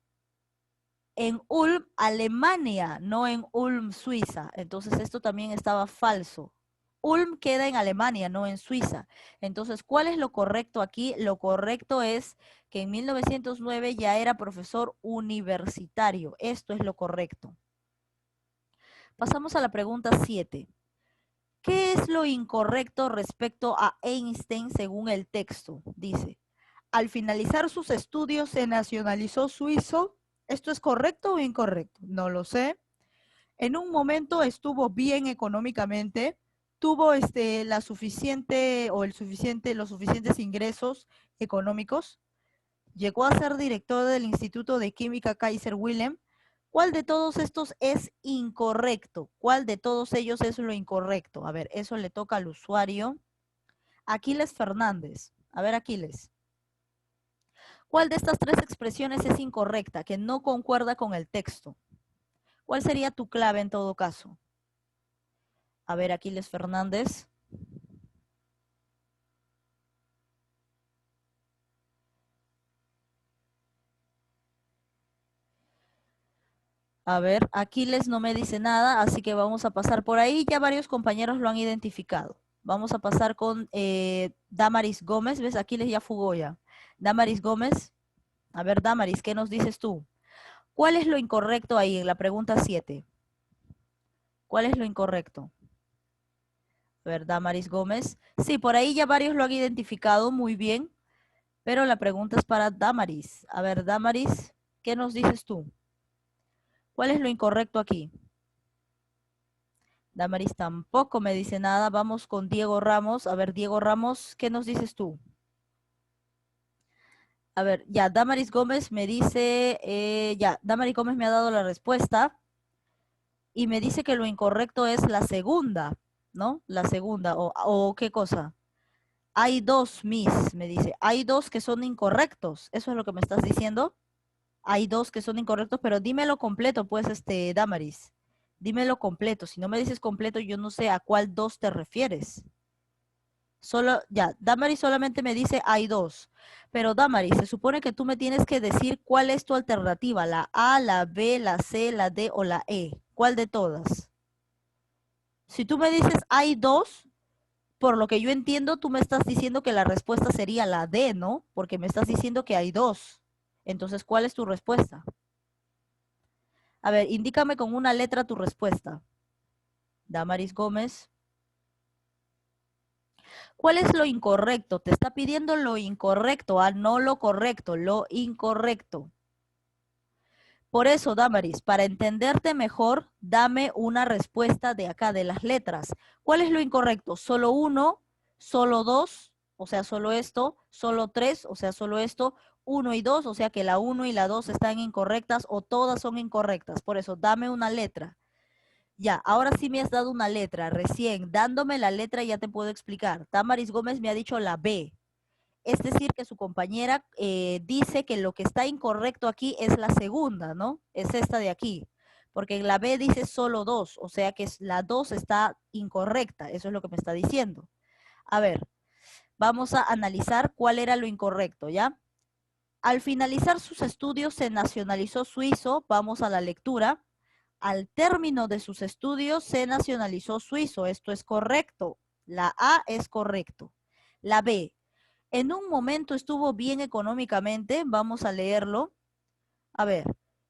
en Ulm, Alemania, no en Ulm, Suiza. Entonces esto también estaba falso. Ulm queda en Alemania, no en Suiza. Entonces, ¿cuál es lo correcto aquí? Lo correcto es que en 1909 ya era profesor universitario. Esto es lo correcto. Pasamos a la pregunta 7. ¿Qué es lo incorrecto respecto a Einstein según el texto? Dice, al finalizar sus estudios se nacionalizó suizo. ¿Esto es correcto o incorrecto? No lo sé. En un momento estuvo bien económicamente, tuvo la suficiente o los suficientes ingresos económicos, llegó a ser director del Instituto de Química Kaiser Wilhelm. ¿Cuál de todos estos es incorrecto? ¿Cuál de todos ellos es lo incorrecto? A ver, eso le toca al usuario. Aquiles Fernández. A ver, Aquiles. ¿Cuál de estas 3 expresiones es incorrecta, que no concuerda con el texto? ¿Cuál sería tu clave en todo caso? A ver, Aquiles Fernández. A ver, Aquiles no me dice nada, así que vamos a pasar por ahí. Ya varios compañeros lo han identificado. Vamos a pasar con Damaris Gómez. ¿Ves? Aquiles ya fugó ya. Damaris Gómez. A ver, Damaris, ¿qué nos dices tú? ¿Cuál es lo incorrecto ahí en la pregunta 7? ¿Cuál es lo incorrecto? A ver, Damaris Gómez. Sí, por ahí ya varios lo han identificado muy bien, pero la pregunta es para Damaris. A ver, Damaris, ¿qué nos dices tú? ¿Cuál es lo incorrecto aquí? Damaris tampoco me dice nada. Vamos con Diego Ramos. A ver, Diego Ramos, ¿qué nos dices tú? A ver, ya, Damaris Gómez me dice, ya, Damaris Gómez me ha dado la respuesta y me dice que lo incorrecto es la segunda, ¿no? La segunda, o ¿qué cosa? Hay 2, Miss, me dice. Hay 2 que son incorrectos. ¿Eso es lo que me estás diciendo? Hay dos que son incorrectos, pero dímelo completo, pues, Damaris. Dímelo completo. Si no me dices completo, yo no sé a cuál dos te refieres. Solo, ya, Damaris solamente me dice hay dos. Pero Damaris, se supone que tú me tienes que decir cuál es tu alternativa, la A, la B, la C, la D o la E. ¿Cuál de todas? Si tú me dices hay dos, por lo que yo entiendo, tú me estás diciendo que la respuesta sería la D, ¿no? Porque me estás diciendo que hay dos. Entonces, ¿cuál es tu respuesta? A ver, indícame con una letra tu respuesta. Damaris Gómez. ¿Cuál es lo incorrecto? Te está pidiendo lo incorrecto, no lo correcto, lo incorrecto. Por eso, Damaris, para entenderte mejor, dame una respuesta de acá, de las letras. ¿Cuál es lo incorrecto? ¿Solo uno? ¿Solo dos? O sea, solo esto. ¿Solo tres? O sea, solo esto. Uno y dos, o sea que la uno y la dos están incorrectas o todas son incorrectas. Por eso, dame una letra. Ya, ahora sí me has dado una letra. Recién, dándome la letra ya te puedo explicar. Damaris Gómez me ha dicho la B. Es decir, que su compañera dice que lo que está incorrecto aquí es la segunda, ¿no? Es esta de aquí. Porque en la B dice solo dos, o sea que la dos está incorrecta. Eso es lo que me está diciendo. A ver, vamos a analizar cuál era lo incorrecto, ¿ya? Al finalizar sus estudios se nacionalizó suizo. Vamos a la lectura. Al término de sus estudios se nacionalizó suizo. Esto es correcto. La A es correcto. La B, en un momento estuvo bien económicamente, vamos a leerlo. A ver,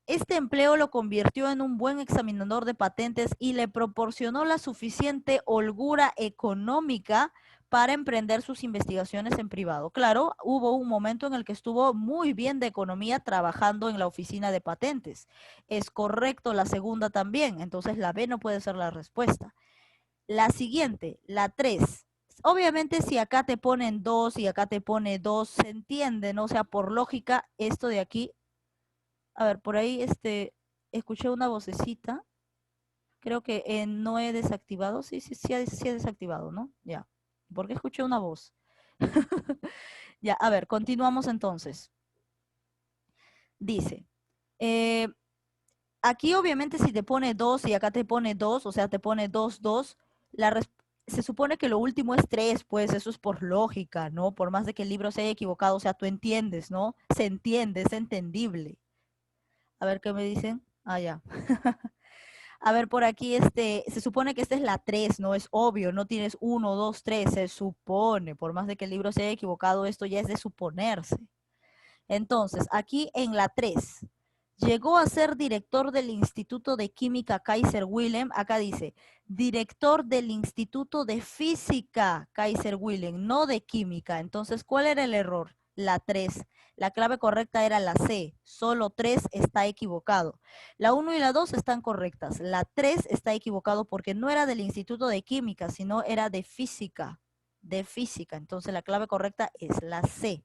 este empleo lo convirtió en un buen examinador de patentes y le proporcionó la suficiente holgura económica para emprender sus investigaciones en privado. Claro, hubo un momento en el que estuvo muy bien de economía trabajando en la oficina de patentes. Es correcto la segunda también, entonces la B no puede ser la respuesta. La siguiente, la 3. Obviamente si acá te ponen 2 y acá te pone 2, se entiende, ¿no? O sea, por lógica, esto de aquí, a ver, por ahí escuché una vocecita, creo que no he desactivado, sí he desactivado, ¿no? Ya, porque escuché una voz. Ya, a ver, continuamos entonces. Dice, eh, aquí obviamente si te pone 2 y acá te pone 2, o sea, te pone 2, 2, se supone que lo último es 3, pues eso es por lógica, ¿no? Por más de que el libro se haya equivocado, o sea, tú entiendes, ¿no? Se entiende, es entendible. A ver qué me dicen. Ah, ya. A ver, por aquí, se supone que esta es la 3, ¿no? Es obvio, no tienes 1, 2, 3, se supone. Por más de que el libro se haya equivocado, esto ya es de suponerse. Entonces, aquí en la 3, llegó a ser director del Instituto de Química Kaiser Wilhelm. Acá dice, director del Instituto de Física Kaiser Wilhelm, no de Química. Entonces, ¿cuál era el error? La 3. La clave correcta era la C. Solo 3 está equivocado. La 1 y la 2 están correctas. La 3 está equivocado porque no era del Instituto de Química, sino era de Física. De Física. Entonces, la clave correcta es la C.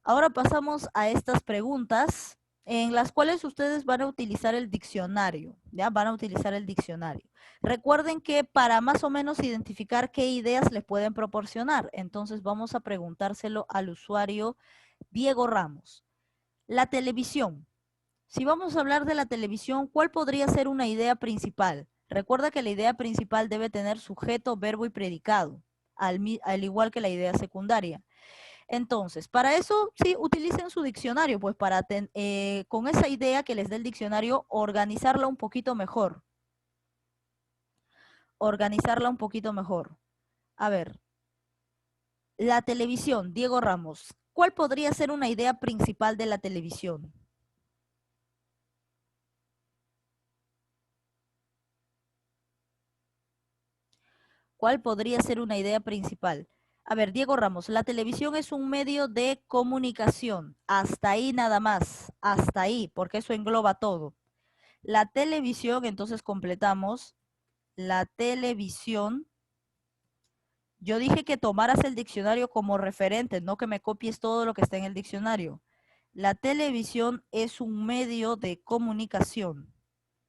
Ahora pasamos a estas preguntas en las cuales ustedes van a utilizar el diccionario, ¿ya? Van a utilizar el diccionario. Recuerden que para más o menos identificar qué ideas les pueden proporcionar, entonces vamos a preguntárselo al usuario Diego Ramos. La televisión. Si vamos a hablar de la televisión, ¿cuál podría ser una idea principal? Recuerda que la idea principal debe tener sujeto, verbo y predicado, al igual que la idea secundaria. Entonces, para eso sí utilicen su diccionario, pues para con esa idea que les dé el diccionario, organizarla un poquito mejor. Organizarla un poquito mejor. A ver, la televisión, Diego Ramos. ¿Cuál podría ser una idea principal de la televisión? ¿Cuál podría ser una idea principal? A ver, Diego Ramos, la televisión es un medio de comunicación. Hasta ahí nada más. Hasta ahí, porque eso engloba todo. La televisión, entonces completamos. La televisión. Yo dije que tomaras el diccionario como referente, no que me copies todo lo que está en el diccionario. La televisión es un medio de comunicación.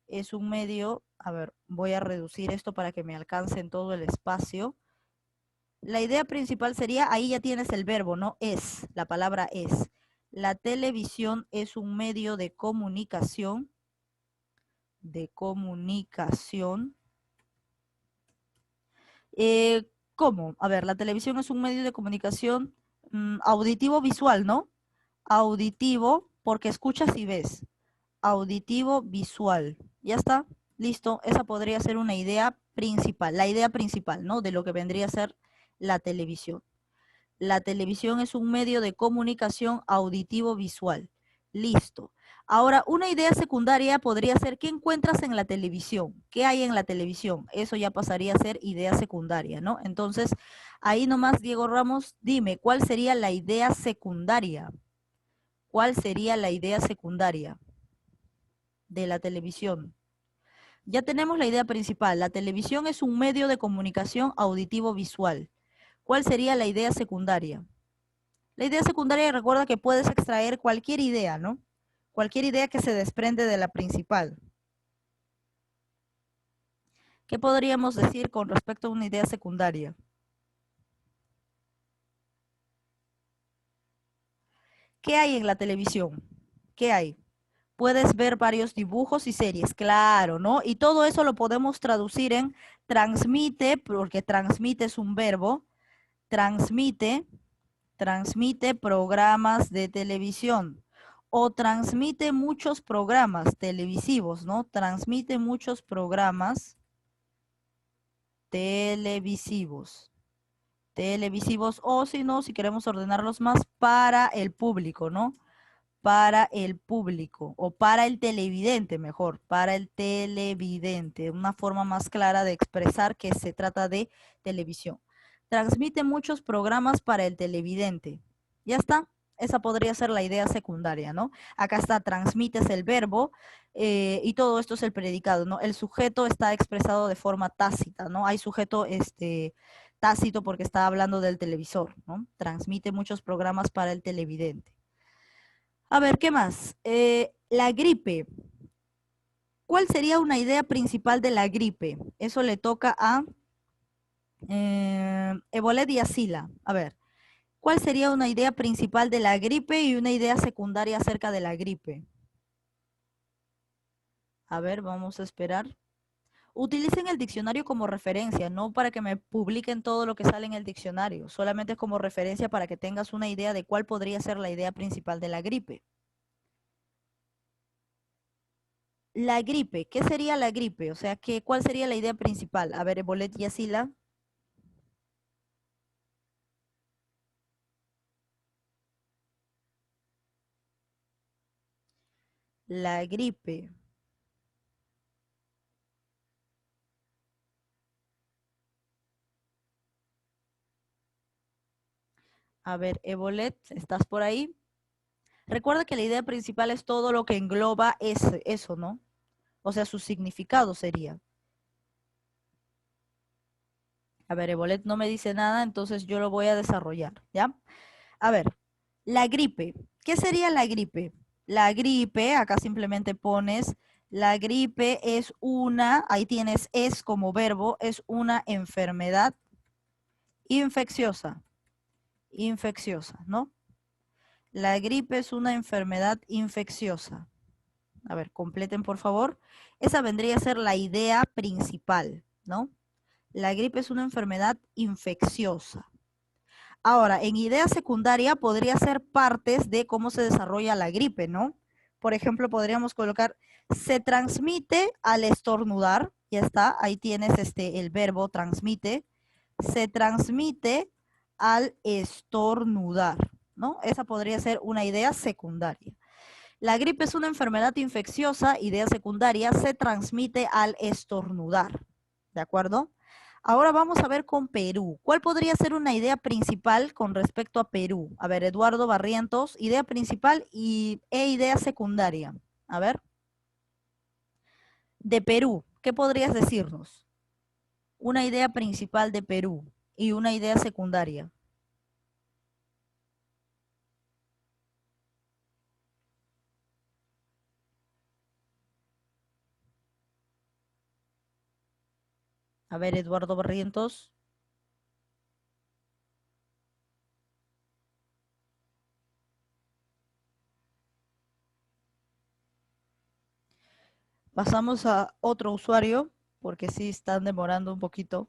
Es un medio, a ver, voy a reducir esto para que me alcance en todo el espacio. La idea principal sería, ahí ya tienes el verbo, ¿no? Es, la palabra es. La televisión es un medio de comunicación, Eh, ¿Cómo? A ver, la televisión es un medio de comunicación auditivo visual, ¿no? Auditivo porque escuchas y ves. Auditivo visual. Ya está, listo. Esa podría ser una idea principal, la idea principal, ¿no? De lo que vendría a ser la televisión. La televisión es un medio de comunicación auditivo visual. Listo. Ahora, una idea secundaria podría ser ¿qué encuentras en la televisión? ¿Qué hay en la televisión? Eso ya pasaría a ser idea secundaria, ¿no? Entonces, ahí nomás, Diego Ramos, dime, ¿cuál sería la idea secundaria? ¿Cuál sería la idea secundaria de la televisión? Ya tenemos la idea principal. La televisión es un medio de comunicación auditivo visual. ¿Cuál sería la idea secundaria? La idea secundaria recuerda que puedes extraer cualquier idea, ¿no? Cualquier idea que se desprende de la principal. ¿Qué podríamos decir con respecto a una idea secundaria? ¿Qué hay en la televisión? ¿Qué hay? Puedes ver varios dibujos y series, claro, ¿no? Y todo eso lo podemos traducir en transmite, porque transmite es un verbo, transmite, transmite programas de televisión o transmite muchos programas televisivos, ¿no? Transmite muchos programas televisivos. Televisivos o si no, si queremos ordenarlos más, para el público, ¿no? Para el público o para el televidente, mejor, para el televidente, una forma más clara de expresar que se trata de televisión. Transmite muchos programas para el televidente. Ya está, esa podría ser la idea secundaria, ¿no? Acá está, transmites el verbo y todo esto es el predicado, ¿no? El sujeto está expresado de forma tácita, ¿no? Hay sujeto tácito porque está hablando del televisor, ¿no? Transmite muchos programas para el televidente. A ver, ¿qué más? La gripe. ¿Cuál sería una idea principal de la gripe? Eso le toca a Ebolet y Asila. A ver, ¿cuál sería una idea principal de la gripe y una idea secundaria acerca de la gripe? A ver, vamos a esperar. Utilicen el diccionario como referencia, no para que me publiquen todo lo que sale en el diccionario, solamente como referencia para que tengas una idea de cuál podría ser la idea principal de la gripe. La gripe, ¿qué sería la gripe? O sea, ¿cuál sería la idea principal? A ver, Bolet y Asila. La gripe. A ver, Ebolet, ¿estás por ahí? Recuerda que la idea principal es todo lo que engloba eso, ¿no? O sea, su significado sería. A ver, Ebolet no me dice nada, entonces yo lo voy a desarrollar, ¿ya? A ver, la gripe. ¿Qué sería la gripe? La gripe, acá simplemente pones, la gripe es ahí tienes es como verbo, es una enfermedad infecciosa, infecciosa, ¿no? La gripe es una enfermedad infecciosa. A ver, completen por favor. Esa vendría a ser la idea principal, ¿no? La gripe es una enfermedad infecciosa. Ahora, en idea secundaria podría ser partes de cómo se desarrolla la gripe, ¿no? Por ejemplo, podríamos colocar, se transmite al estornudar, ya está, ahí tienes el verbo transmite, se transmite al estornudar, ¿no? Esa podría ser una idea secundaria. La gripe es una enfermedad infecciosa, idea secundaria, se transmite al estornudar, ¿de acuerdo? Ahora vamos a ver con Perú. ¿Cuál podría ser una idea principal con respecto a Perú? A ver, Eduardo Barrientos, idea principal e idea secundaria. A ver, de Perú, ¿qué podrías decirnos? Una idea principal de Perú y una idea secundaria. A ver, Eduardo Barrientos. Pasamos a otro usuario, porque sí están demorando un poquito.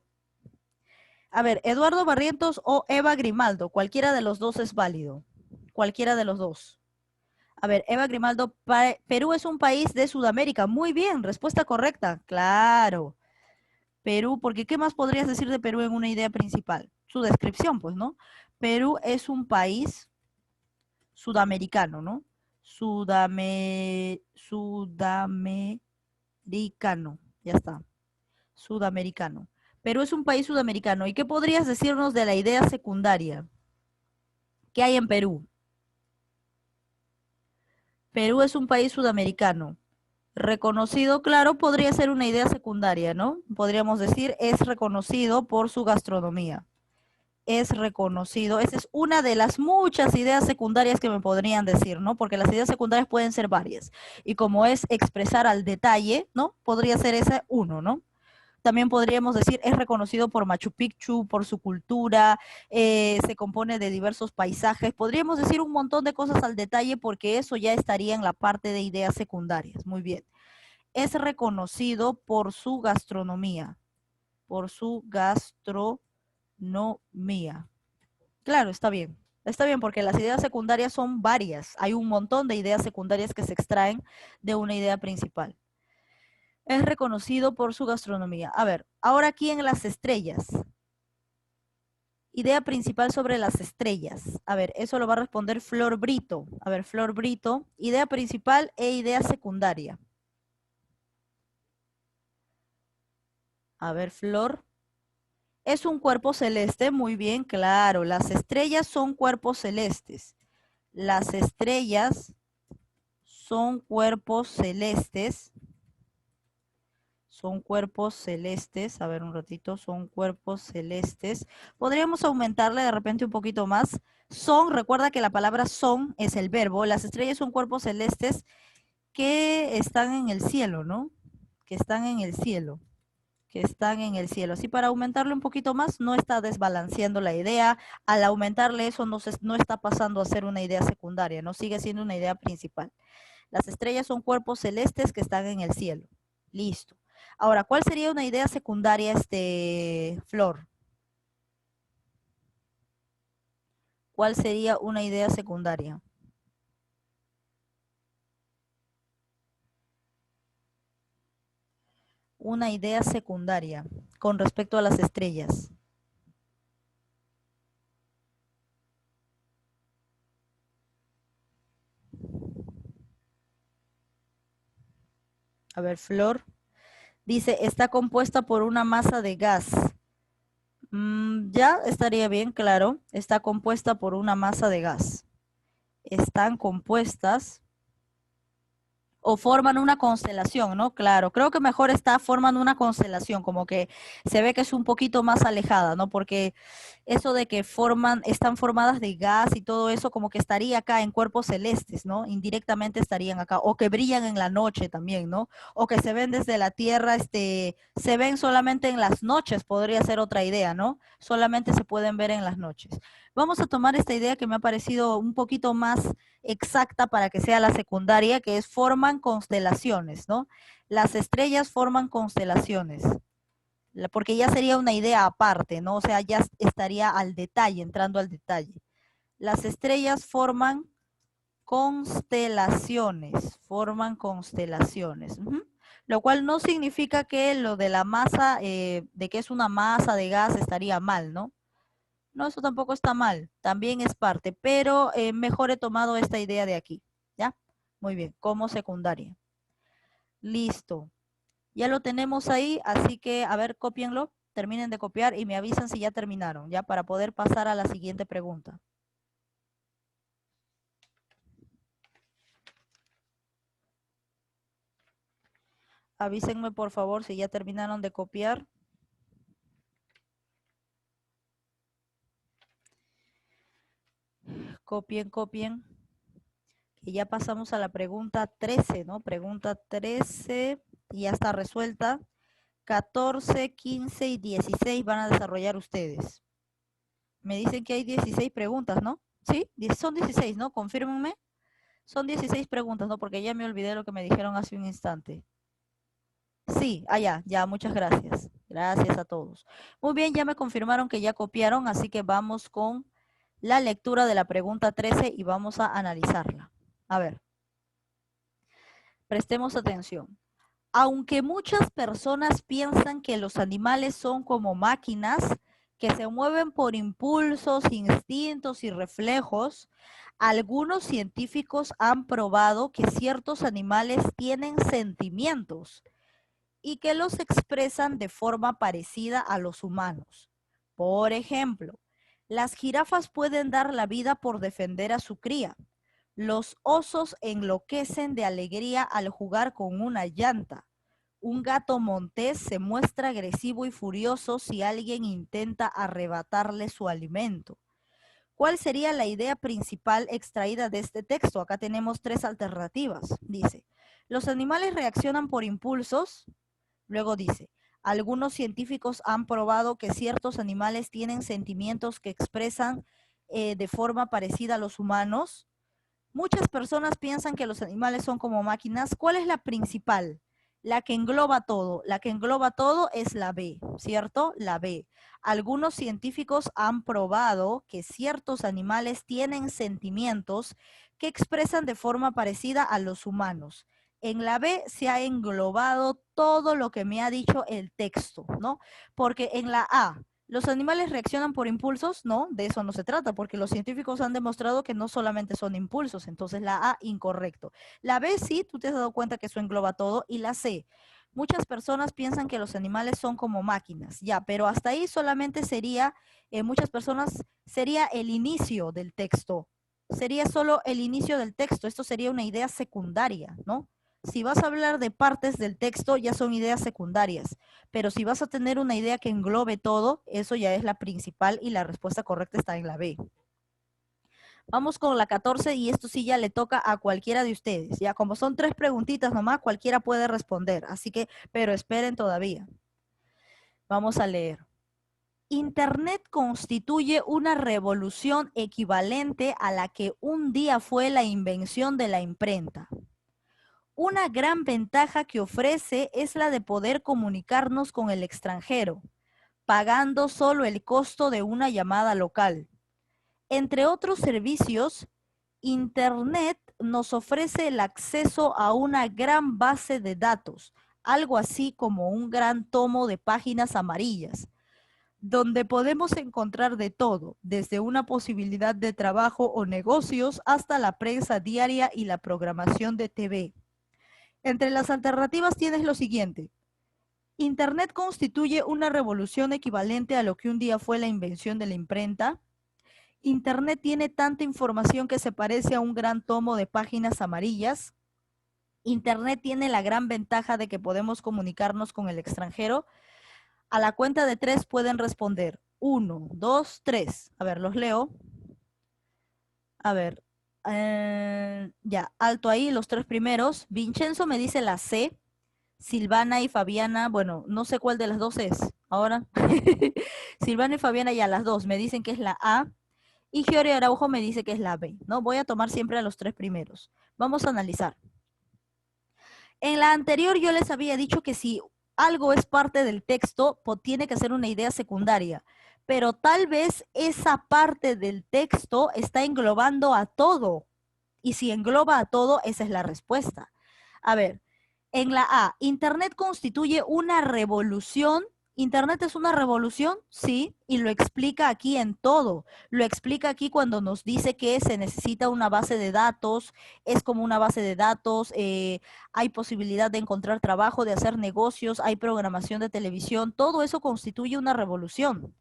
A ver, Eduardo Barrientos o Eva Grimaldo, cualquiera de los dos es válido. Cualquiera de los dos. A ver, Eva Grimaldo, Perú es un país de Sudamérica. Muy bien, respuesta correcta. Claro. Perú, porque ¿qué más podrías decir de Perú en una idea principal? Su descripción, pues, ¿no? Perú es un país sudamericano, ¿no? Sudamericano, ya está, sudamericano. Perú es un país sudamericano. ¿Y qué podrías decirnos de la idea secundaria? ¿Qué hay en Perú? Perú es un país sudamericano. Reconocido, claro, podría ser una idea secundaria, ¿no? Podríamos decir, es reconocido por su gastronomía. Es reconocido. Esa es una de las muchas ideas secundarias que me podrían decir, ¿no? Porque las ideas secundarias pueden ser varias. Y como es expresar al detalle, ¿no? Podría ser ese uno, ¿no? También podríamos decir, es reconocido por Machu Picchu, por su cultura, se compone de diversos paisajes. Podríamos decir un montón de cosas al detalle porque eso ya estaría en la parte de ideas secundarias. Muy bien. Es reconocido por su gastronomía, por su gastronomía. Claro, está bien. Está bien porque las ideas secundarias son varias. Hay un montón de ideas secundarias que se extraen de una idea principal. Es reconocido por su gastronomía. A ver, ahora aquí en las estrellas. Idea principal sobre las estrellas. A ver, eso lo va a responder Flor Brito. A ver, Flor Brito, idea principal e idea secundaria. A ver, Flor. Es un cuerpo celeste, muy bien, claro. Las estrellas son cuerpos celestes. Las estrellas son cuerpos celestes. Son cuerpos celestes. A ver un ratito, son cuerpos celestes. Podríamos aumentarle de repente un poquito más. Son, recuerda que la palabra son es el verbo. Las estrellas son cuerpos celestes que están en el cielo, ¿no? Que están en el cielo. Que están en el cielo. Así para aumentarle un poquito más, no está desbalanceando la idea. Al aumentarle eso no está pasando a ser una idea secundaria, no sigue siendo una idea principal. Las estrellas son cuerpos celestes que están en el cielo. Listo. Ahora, ¿cuál sería una idea secundaria, Flor? ¿Cuál sería una idea secundaria? Una idea secundaria con respecto a las estrellas. A ver, Flor. Dice, está compuesta por una masa de gas. Ya estaría bien, claro. Está compuesta por una masa de gas. Están compuestas o forman una constelación, ¿no? Claro, creo que mejor está formando una constelación, como que se ve que es un poquito más alejada, ¿no? Porque eso de que están formadas de gas y todo eso, como que estaría acá en cuerpos celestes, ¿no? Indirectamente estarían acá, o que brillan en la noche también, ¿no? O que se ven desde la Tierra, se ven solamente en las noches, podría ser otra idea, ¿no? Solamente se pueden ver en las noches. Vamos a tomar esta idea que me ha parecido un poquito más exacta para que sea la secundaria, que es forman constelaciones, ¿no? Las estrellas forman constelaciones, porque ya sería una idea aparte, ¿no? O sea, ya estaría al detalle, entrando al detalle. Las estrellas forman constelaciones. Lo cual no significa que lo de la masa, de que es una masa de gas estaría mal, ¿no? No, eso tampoco está mal, también es parte, pero mejor he tomado esta idea de aquí, ¿ya? Muy bien, como secundaria. Listo. Ya lo tenemos ahí, así que, a ver, cópienlo, terminen de copiar y me avisan si ya terminaron, ¿ya? Para poder pasar a la siguiente pregunta. Avísenme, por favor, si ya terminaron de copiar. Copien, copien. Que ya pasamos a la pregunta 13, ¿no? Pregunta 13, ya está resuelta. 14, 15 y 16 van a desarrollar ustedes. Me dicen que hay 16 preguntas, ¿no? ¿Sí? Son 16, ¿no? Confírmenme. Son 16 preguntas, ¿no? Porque ya me olvidé lo que me dijeron hace un instante. Sí, ya, muchas gracias. Gracias a todos. Muy bien, ya me confirmaron que ya copiaron, así que vamos con la lectura de la pregunta 13 y vamos a analizarla. A ver, prestemos atención. Aunque muchas personas piensan que los animales son como máquinas que se mueven por impulsos, instintos y reflejos, algunos científicos han probado que ciertos animales tienen sentimientos y que los expresan de forma parecida a los humanos. Por ejemplo, las jirafas pueden dar la vida por defender a su cría. Los osos enloquecen de alegría al jugar con una llanta. Un gato montés se muestra agresivo y furioso si alguien intenta arrebatarle su alimento. ¿Cuál sería la idea principal extraída de este texto? Acá tenemos tres alternativas. Dice, los animales reaccionan por impulsos. Luego dice, algunos científicos han probado que ciertos animales tienen sentimientos que expresan de forma parecida a los humanos. Muchas personas piensan que los animales son como máquinas. ¿Cuál es la principal? La que engloba todo. La que engloba todo es la B, ¿cierto? La B. Algunos científicos han probado que ciertos animales tienen sentimientos que expresan de forma parecida a los humanos. En la B se ha englobado todo lo que me ha dicho el texto, ¿no? Porque en la A, ¿los animales reaccionan por impulsos? No, de eso no se trata, porque los científicos han demostrado que no solamente son impulsos. Entonces la A, incorrecto. La B, sí, tú te has dado cuenta que eso engloba todo. Y la C, muchas personas piensan que los animales son como máquinas. Ya, pero hasta ahí solamente sería, muchas personas, sería el inicio del texto. Sería solo el inicio del texto. Esto sería una idea secundaria, ¿no? Si vas a hablar de partes del texto, ya son ideas secundarias. Pero si vas a tener una idea que englobe todo, eso ya es la principal y la respuesta correcta está en la B. Vamos con la 14 y esto sí ya le toca a cualquiera de ustedes. Ya como son tres preguntitas nomás, cualquiera puede responder. Así que, pero esperen todavía. Vamos a leer. Internet constituye una revolución equivalente a la que un día fue la invención de la imprenta. Una gran ventaja que ofrece es la de poder comunicarnos con el extranjero, pagando solo el costo de una llamada local. Entre otros servicios, Internet nos ofrece el acceso a una gran base de datos, algo así como un gran tomo de páginas amarillas, donde podemos encontrar de todo, desde una posibilidad de trabajo o negocios hasta la prensa diaria y la programación de TV. Entre las alternativas tienes lo siguiente. Internet constituye una revolución equivalente a lo que un día fue la invención de la imprenta. Internet tiene tanta información que se parece a un gran tomo de páginas amarillas. Internet tiene la gran ventaja de que podemos comunicarnos con el extranjero. A la cuenta de 3 pueden responder. 1, 2, 3. A ver, los leo. A ver. Ya, alto ahí, los tres primeros. Vincenzo me dice la C. Silvana y Fabiana, bueno, no sé cuál de las dos es. Ahora, Silvana y Fabiana ya las dos me dicen que es la A y Giori Araujo me dice que es la B, ¿no? Voy a tomar siempre a los tres primeros. Vamos a analizar. En la anterior yo les había dicho que si algo es parte del texto, tiene que ser una idea secundaria, pero tal vez esa parte del texto está englobando a todo. Y si engloba a todo, esa es la respuesta. A ver, en la A, Internet constituye una revolución. ¿Internet es una revolución? Sí, y lo explica aquí en todo. Lo explica aquí cuando nos dice que se necesita una base de datos, es como una base de datos, hay posibilidad de encontrar trabajo, de hacer negocios, hay programación de televisión, todo eso constituye una revolución.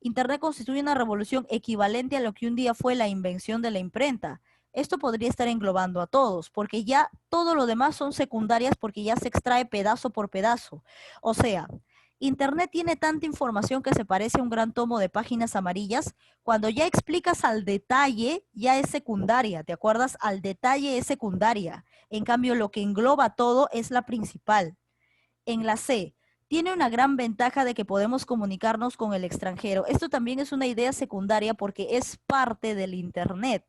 Internet constituye una revolución equivalente a lo que un día fue la invención de la imprenta. Esto podría estar englobando a todos, porque ya todo lo demás son secundarias porque ya se extrae pedazo por pedazo. O sea, Internet tiene tanta información que se parece a un gran tomo de páginas amarillas. Cuando ya explicas al detalle, ya es secundaria. ¿Te acuerdas? Al detalle es secundaria. En cambio, lo que engloba todo es la principal. En la C, tiene una gran ventaja de que podemos comunicarnos con el extranjero. Esto también es una idea secundaria porque es parte del Internet.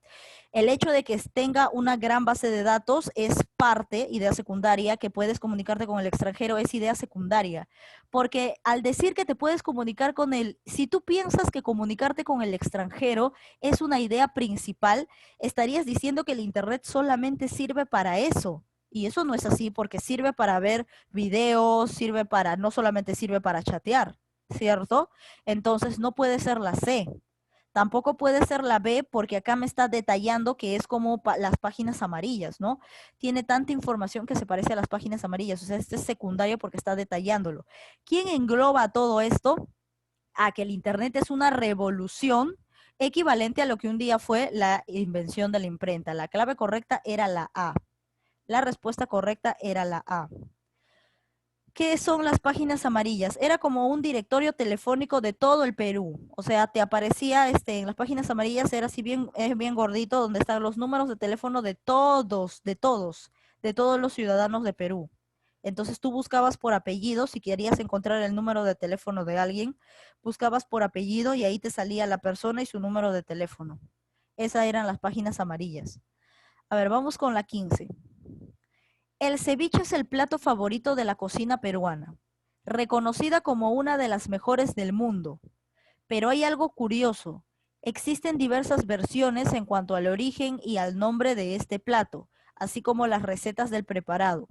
El hecho de que tenga una gran base de datos es parte, idea secundaria, que puedes comunicarte con el extranjero es idea secundaria. Porque al decir que te puedes comunicar con él, si tú piensas que comunicarte con el extranjero es una idea principal, estarías diciendo que el Internet solamente sirve para eso. Y eso no es así porque sirve para ver videos, sirve para, no solamente sirve para chatear, ¿cierto? Entonces no puede ser la C. Tampoco puede ser la B porque acá me está detallando que es como las páginas amarillas, ¿no? Tiene tanta información que se parece a las páginas amarillas. O sea, este es secundario porque está detallándolo. ¿Quién engloba todo esto? A que el Internet es una revolución equivalente a lo que un día fue la invención de la imprenta. La clave correcta era la A. La respuesta correcta era la A. ¿Qué son las páginas amarillas? Era como un directorio telefónico de todo el Perú. O sea, te aparecía en las páginas amarillas, era así bien, bien gordito, donde están los números de teléfono de todos los ciudadanos de Perú. Entonces tú buscabas por apellido, si querías encontrar el número de teléfono de alguien, buscabas por apellido y ahí te salía la persona y su número de teléfono. Esas eran las páginas amarillas. A ver, vamos con la 15. El ceviche es el plato favorito de la cocina peruana, reconocida como una de las mejores del mundo. Pero hay algo curioso. Existen diversas versiones en cuanto al origen y al nombre de este plato, así como las recetas del preparado.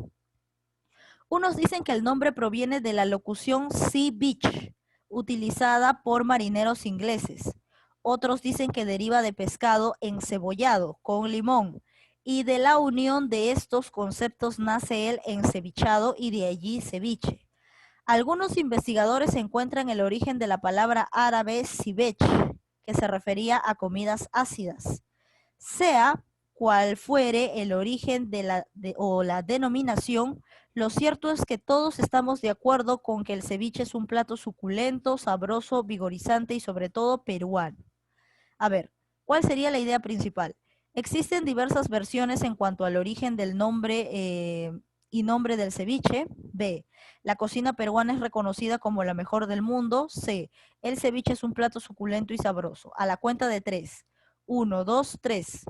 Unos dicen que el nombre proviene de la locución sea beach, utilizada por marineros ingleses. Otros dicen que deriva de pescado encebollado con limón, y de la unión de estos conceptos nace el encevichado y de allí ceviche. Algunos investigadores encuentran el origen de la palabra árabe cibech, que se refería a comidas ácidas. Sea cual fuere el origen o la denominación, lo cierto es que todos estamos de acuerdo con que el ceviche es un plato suculento, sabroso, vigorizante y sobre todo peruano. A ver, ¿cuál sería la idea principal? Existen diversas versiones en cuanto al origen del nombre y nombre del ceviche. B. La cocina peruana es reconocida como la mejor del mundo. C. El ceviche es un plato suculento y sabroso. A la cuenta de 3. 1, 2, 3.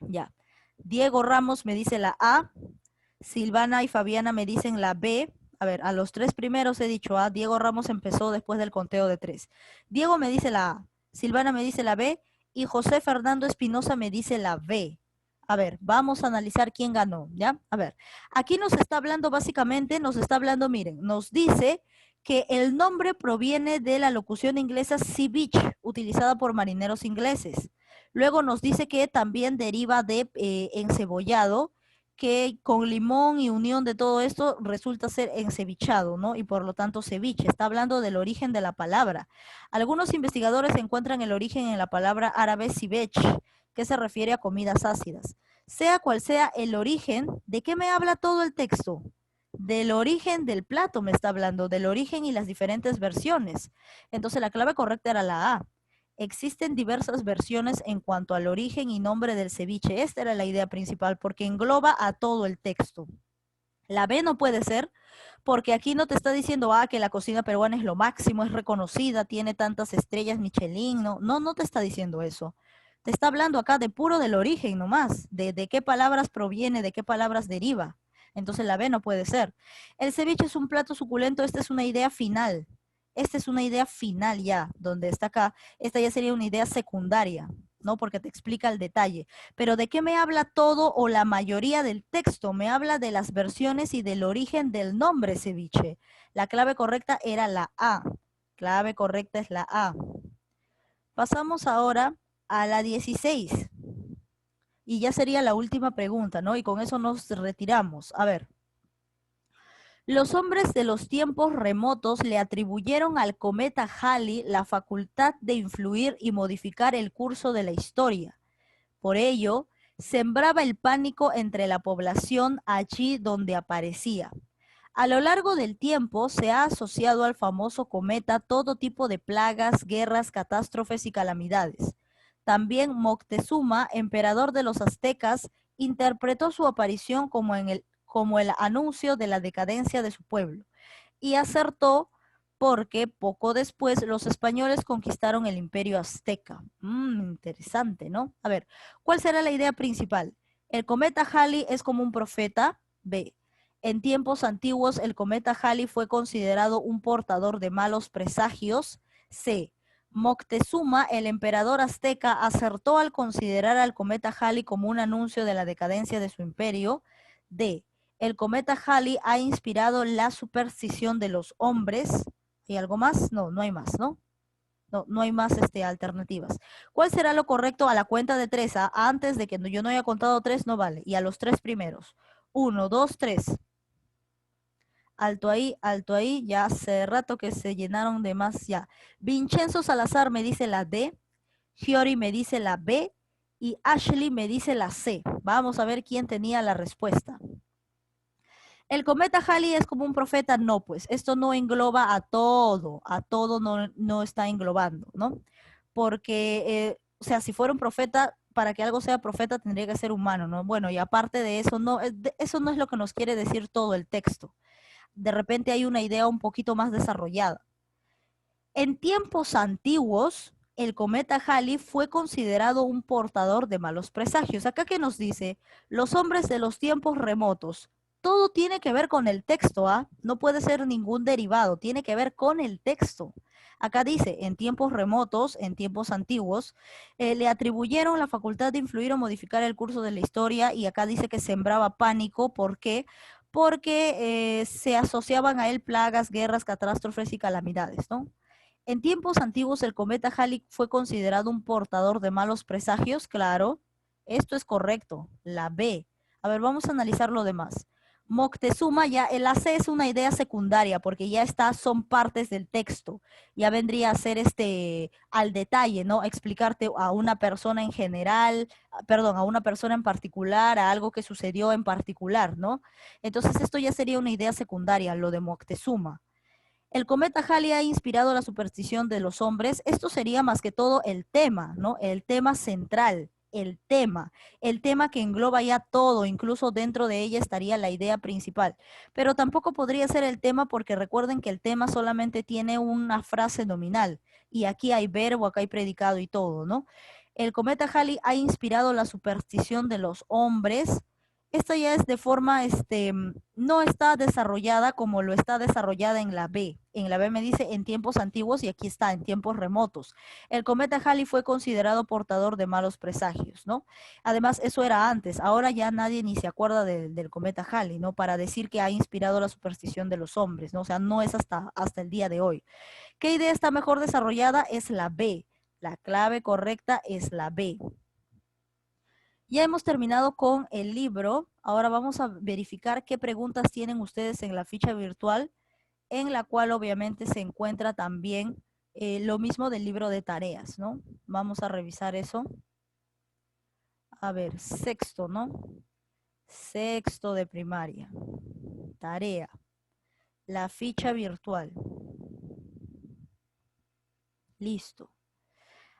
Ya. Diego Ramos me dice la A. Silvana y Fabiana me dicen la B. A ver, a los 3 primeros he dicho A. Diego Ramos empezó después del conteo de 3. Diego me dice la A. Silvana me dice la B. Y José Fernando Espinosa me dice la B. A ver, vamos a analizar quién ganó, ¿ya? A ver, aquí nos está hablando básicamente, miren, nos dice que el nombre proviene de la locución inglesa sea beach, utilizada por marineros ingleses. Luego nos dice que también deriva de encebollado, que con limón y unión de todo esto resulta ser encevichado, ¿no? Y por lo tanto ceviche. Está hablando del origen de la palabra. Algunos investigadores encuentran el origen en la palabra árabe cibech, que se refiere a comidas ácidas. Sea cual sea el origen, ¿de qué me habla todo el texto? Del origen del plato me está hablando, del origen y las diferentes versiones. Entonces la clave correcta era la A. Existen diversas versiones en cuanto al origen y nombre del ceviche. Esta era la idea principal porque engloba a todo el texto. La B no puede ser porque aquí no te está diciendo que la cocina peruana es lo máximo, es reconocida, tiene tantas estrellas Michelin. No te está diciendo eso. Te está hablando acá de puro del origen nomás, de qué palabras proviene, de qué palabras deriva. Entonces la B no puede ser. El ceviche es un plato suculento, esta es una idea final. Esta es una idea final ya, donde está acá. Esta ya sería una idea secundaria, ¿no? Porque te explica el detalle. Pero ¿de qué me habla todo o la mayoría del texto? Me habla de las versiones y del origen del nombre ceviche. La clave correcta era la A. Clave correcta es la A. Pasamos ahora a la 16. Y ya sería la última pregunta, ¿no? Y con eso nos retiramos. A ver. Los hombres de los tiempos remotos le atribuyeron al cometa Halley la facultad de influir y modificar el curso de la historia. Por ello, sembraba el pánico entre la población allí donde aparecía. A lo largo del tiempo se ha asociado al famoso cometa todo tipo de plagas, guerras, catástrofes y calamidades. También Moctezuma, emperador de los aztecas, interpretó su aparición como el anuncio de la decadencia de su pueblo. Y acertó porque poco después los españoles conquistaron el imperio azteca. Interesante, ¿no? A ver, ¿cuál será la idea principal? El cometa Halley es como un profeta. B. En tiempos antiguos el cometa Halley fue considerado un portador de malos presagios. C. Moctezuma, el emperador azteca, acertó al considerar al cometa Halley como un anuncio de la decadencia de su imperio. D. El cometa Halley ha inspirado la superstición de los hombres. ¿Hay algo más? No, no hay más, ¿no? No, no hay más alternativas. ¿Cuál será lo correcto a la cuenta de tres? Antes de que yo no haya contado tres, no vale. Y a los tres primeros. Uno, dos, tres. Alto ahí, ya hace rato que se llenaron de más ya. Vincenzo Salazar me dice la D, Fiori me dice la B y Ashley me dice la C. Vamos a ver quién tenía la respuesta. ¿El cometa Halley es como un profeta? No, pues esto no engloba a todo no está englobando, ¿no? Porque, o sea, si fuera un profeta, para que algo sea profeta tendría que ser humano, ¿no? Bueno, y aparte de eso, eso no es lo que nos quiere decir todo el texto. De repente hay una idea un poquito más desarrollada. En tiempos antiguos, el cometa Halley fue considerado un portador de malos presagios. Acá que nos dice, los hombres de los tiempos remotos, todo tiene que ver con el texto, ¿ah? No puede ser ningún derivado, tiene que ver con el texto. Acá dice, en tiempos remotos, en tiempos antiguos, le atribuyeron la facultad de influir o modificar el curso de la historia y acá dice que sembraba pánico. ¿Por qué? Porque se asociaban a él plagas, guerras, catástrofes y calamidades, ¿no? En tiempos antiguos el cometa Halley fue considerado un portador de malos presagios, claro. Esto es correcto, la B. A ver, vamos a analizar lo demás. Moctezuma, ya el AC es una idea secundaria porque ya está, son partes del texto. Ya vendría a ser al detalle, ¿no? Explicarte a una persona en general, perdón, a una persona en particular, a algo que sucedió en particular, ¿no? Entonces esto ya sería una idea secundaria, lo de Moctezuma. El cometa Halley ha inspirado la superstición de los hombres. Esto sería más que todo el tema, ¿no? El tema central, el tema que engloba ya todo, incluso dentro de ella estaría la idea principal. Pero tampoco podría ser el tema porque recuerden que el tema solamente tiene una frase nominal y aquí hay verbo, acá hay predicado y todo, ¿no? El cometa Halley ha inspirado la superstición de los hombres. Esta ya es de forma, no está desarrollada como lo está desarrollada en la B. En la B me dice en tiempos antiguos y aquí está, en tiempos remotos. El cometa Halley fue considerado portador de malos presagios, ¿no? Además, eso era antes. Ahora ya nadie ni se acuerda del cometa Halley, ¿no? Para decir que ha inspirado la superstición de los hombres, ¿no? O sea, no es hasta el día de hoy. ¿Qué idea está mejor desarrollada? Es la B. La clave correcta es la B. Ya hemos terminado con el libro. Ahora vamos a verificar qué preguntas tienen ustedes en la ficha virtual, en la cual obviamente se encuentra también lo mismo del libro de tareas, ¿no? Vamos a revisar eso. A ver, sexto, ¿no? Sexto de primaria. Tarea. La ficha virtual. Listo.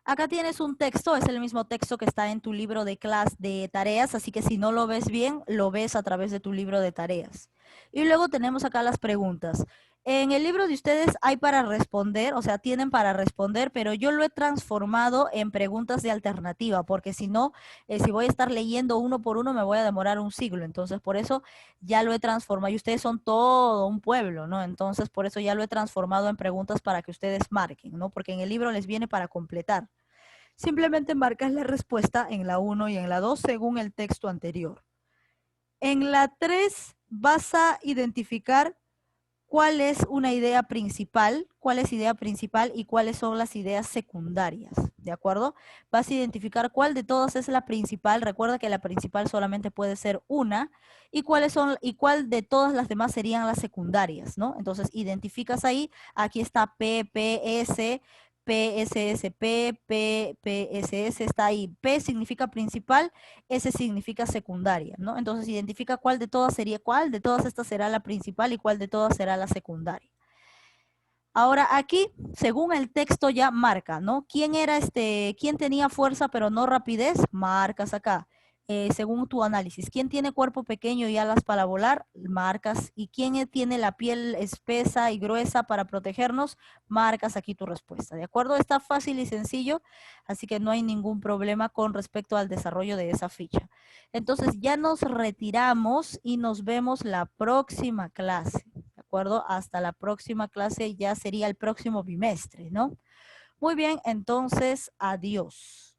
Acá tienes un texto, es el mismo texto que está en tu libro de clase de tareas, así que si no lo ves bien, lo ves a través de tu libro de tareas. Y luego tenemos acá las preguntas. En el libro de ustedes hay para responder, o sea, tienen para responder, pero yo lo he transformado en preguntas de alternativa, porque si no, si voy a estar leyendo uno por uno, me voy a demorar un siglo. Entonces, por eso ya lo he transformado. Y ustedes son todo un pueblo, ¿no? Entonces, por eso ya lo he transformado en preguntas para que ustedes marquen, ¿no? Porque en el libro les viene para completar. Simplemente marcas la respuesta en la 1 y en la 2 según el texto anterior. En la 3 vas a identificar cuál es una idea principal, cuál es idea principal y cuáles son las ideas secundarias, ¿de acuerdo? Vas a identificar cuál de todas es la principal. Recuerda que la principal solamente puede ser una y cuál de todas las demás serían las secundarias, ¿no? Entonces identificas ahí, aquí está PPS, PSSP, PPSS está ahí. P significa principal, S significa secundaria, ¿no? Entonces identifica cuál de todas estas será la principal y cuál de todas será la secundaria. Ahora aquí, según el texto ya marca, ¿no? ¿Quién tenía fuerza pero no rapidez? Marcas acá. según tu análisis. ¿Quién tiene cuerpo pequeño y alas para volar? Marcas. ¿Y quién tiene la piel espesa y gruesa para protegernos? Marcas aquí tu respuesta. ¿De acuerdo? Está fácil y sencillo, así que no hay ningún problema con respecto al desarrollo de esa ficha. Entonces ya nos retiramos y nos vemos la próxima clase. ¿De acuerdo? Hasta la próxima clase ya sería el próximo bimestre, ¿no? Muy bien, entonces, adiós.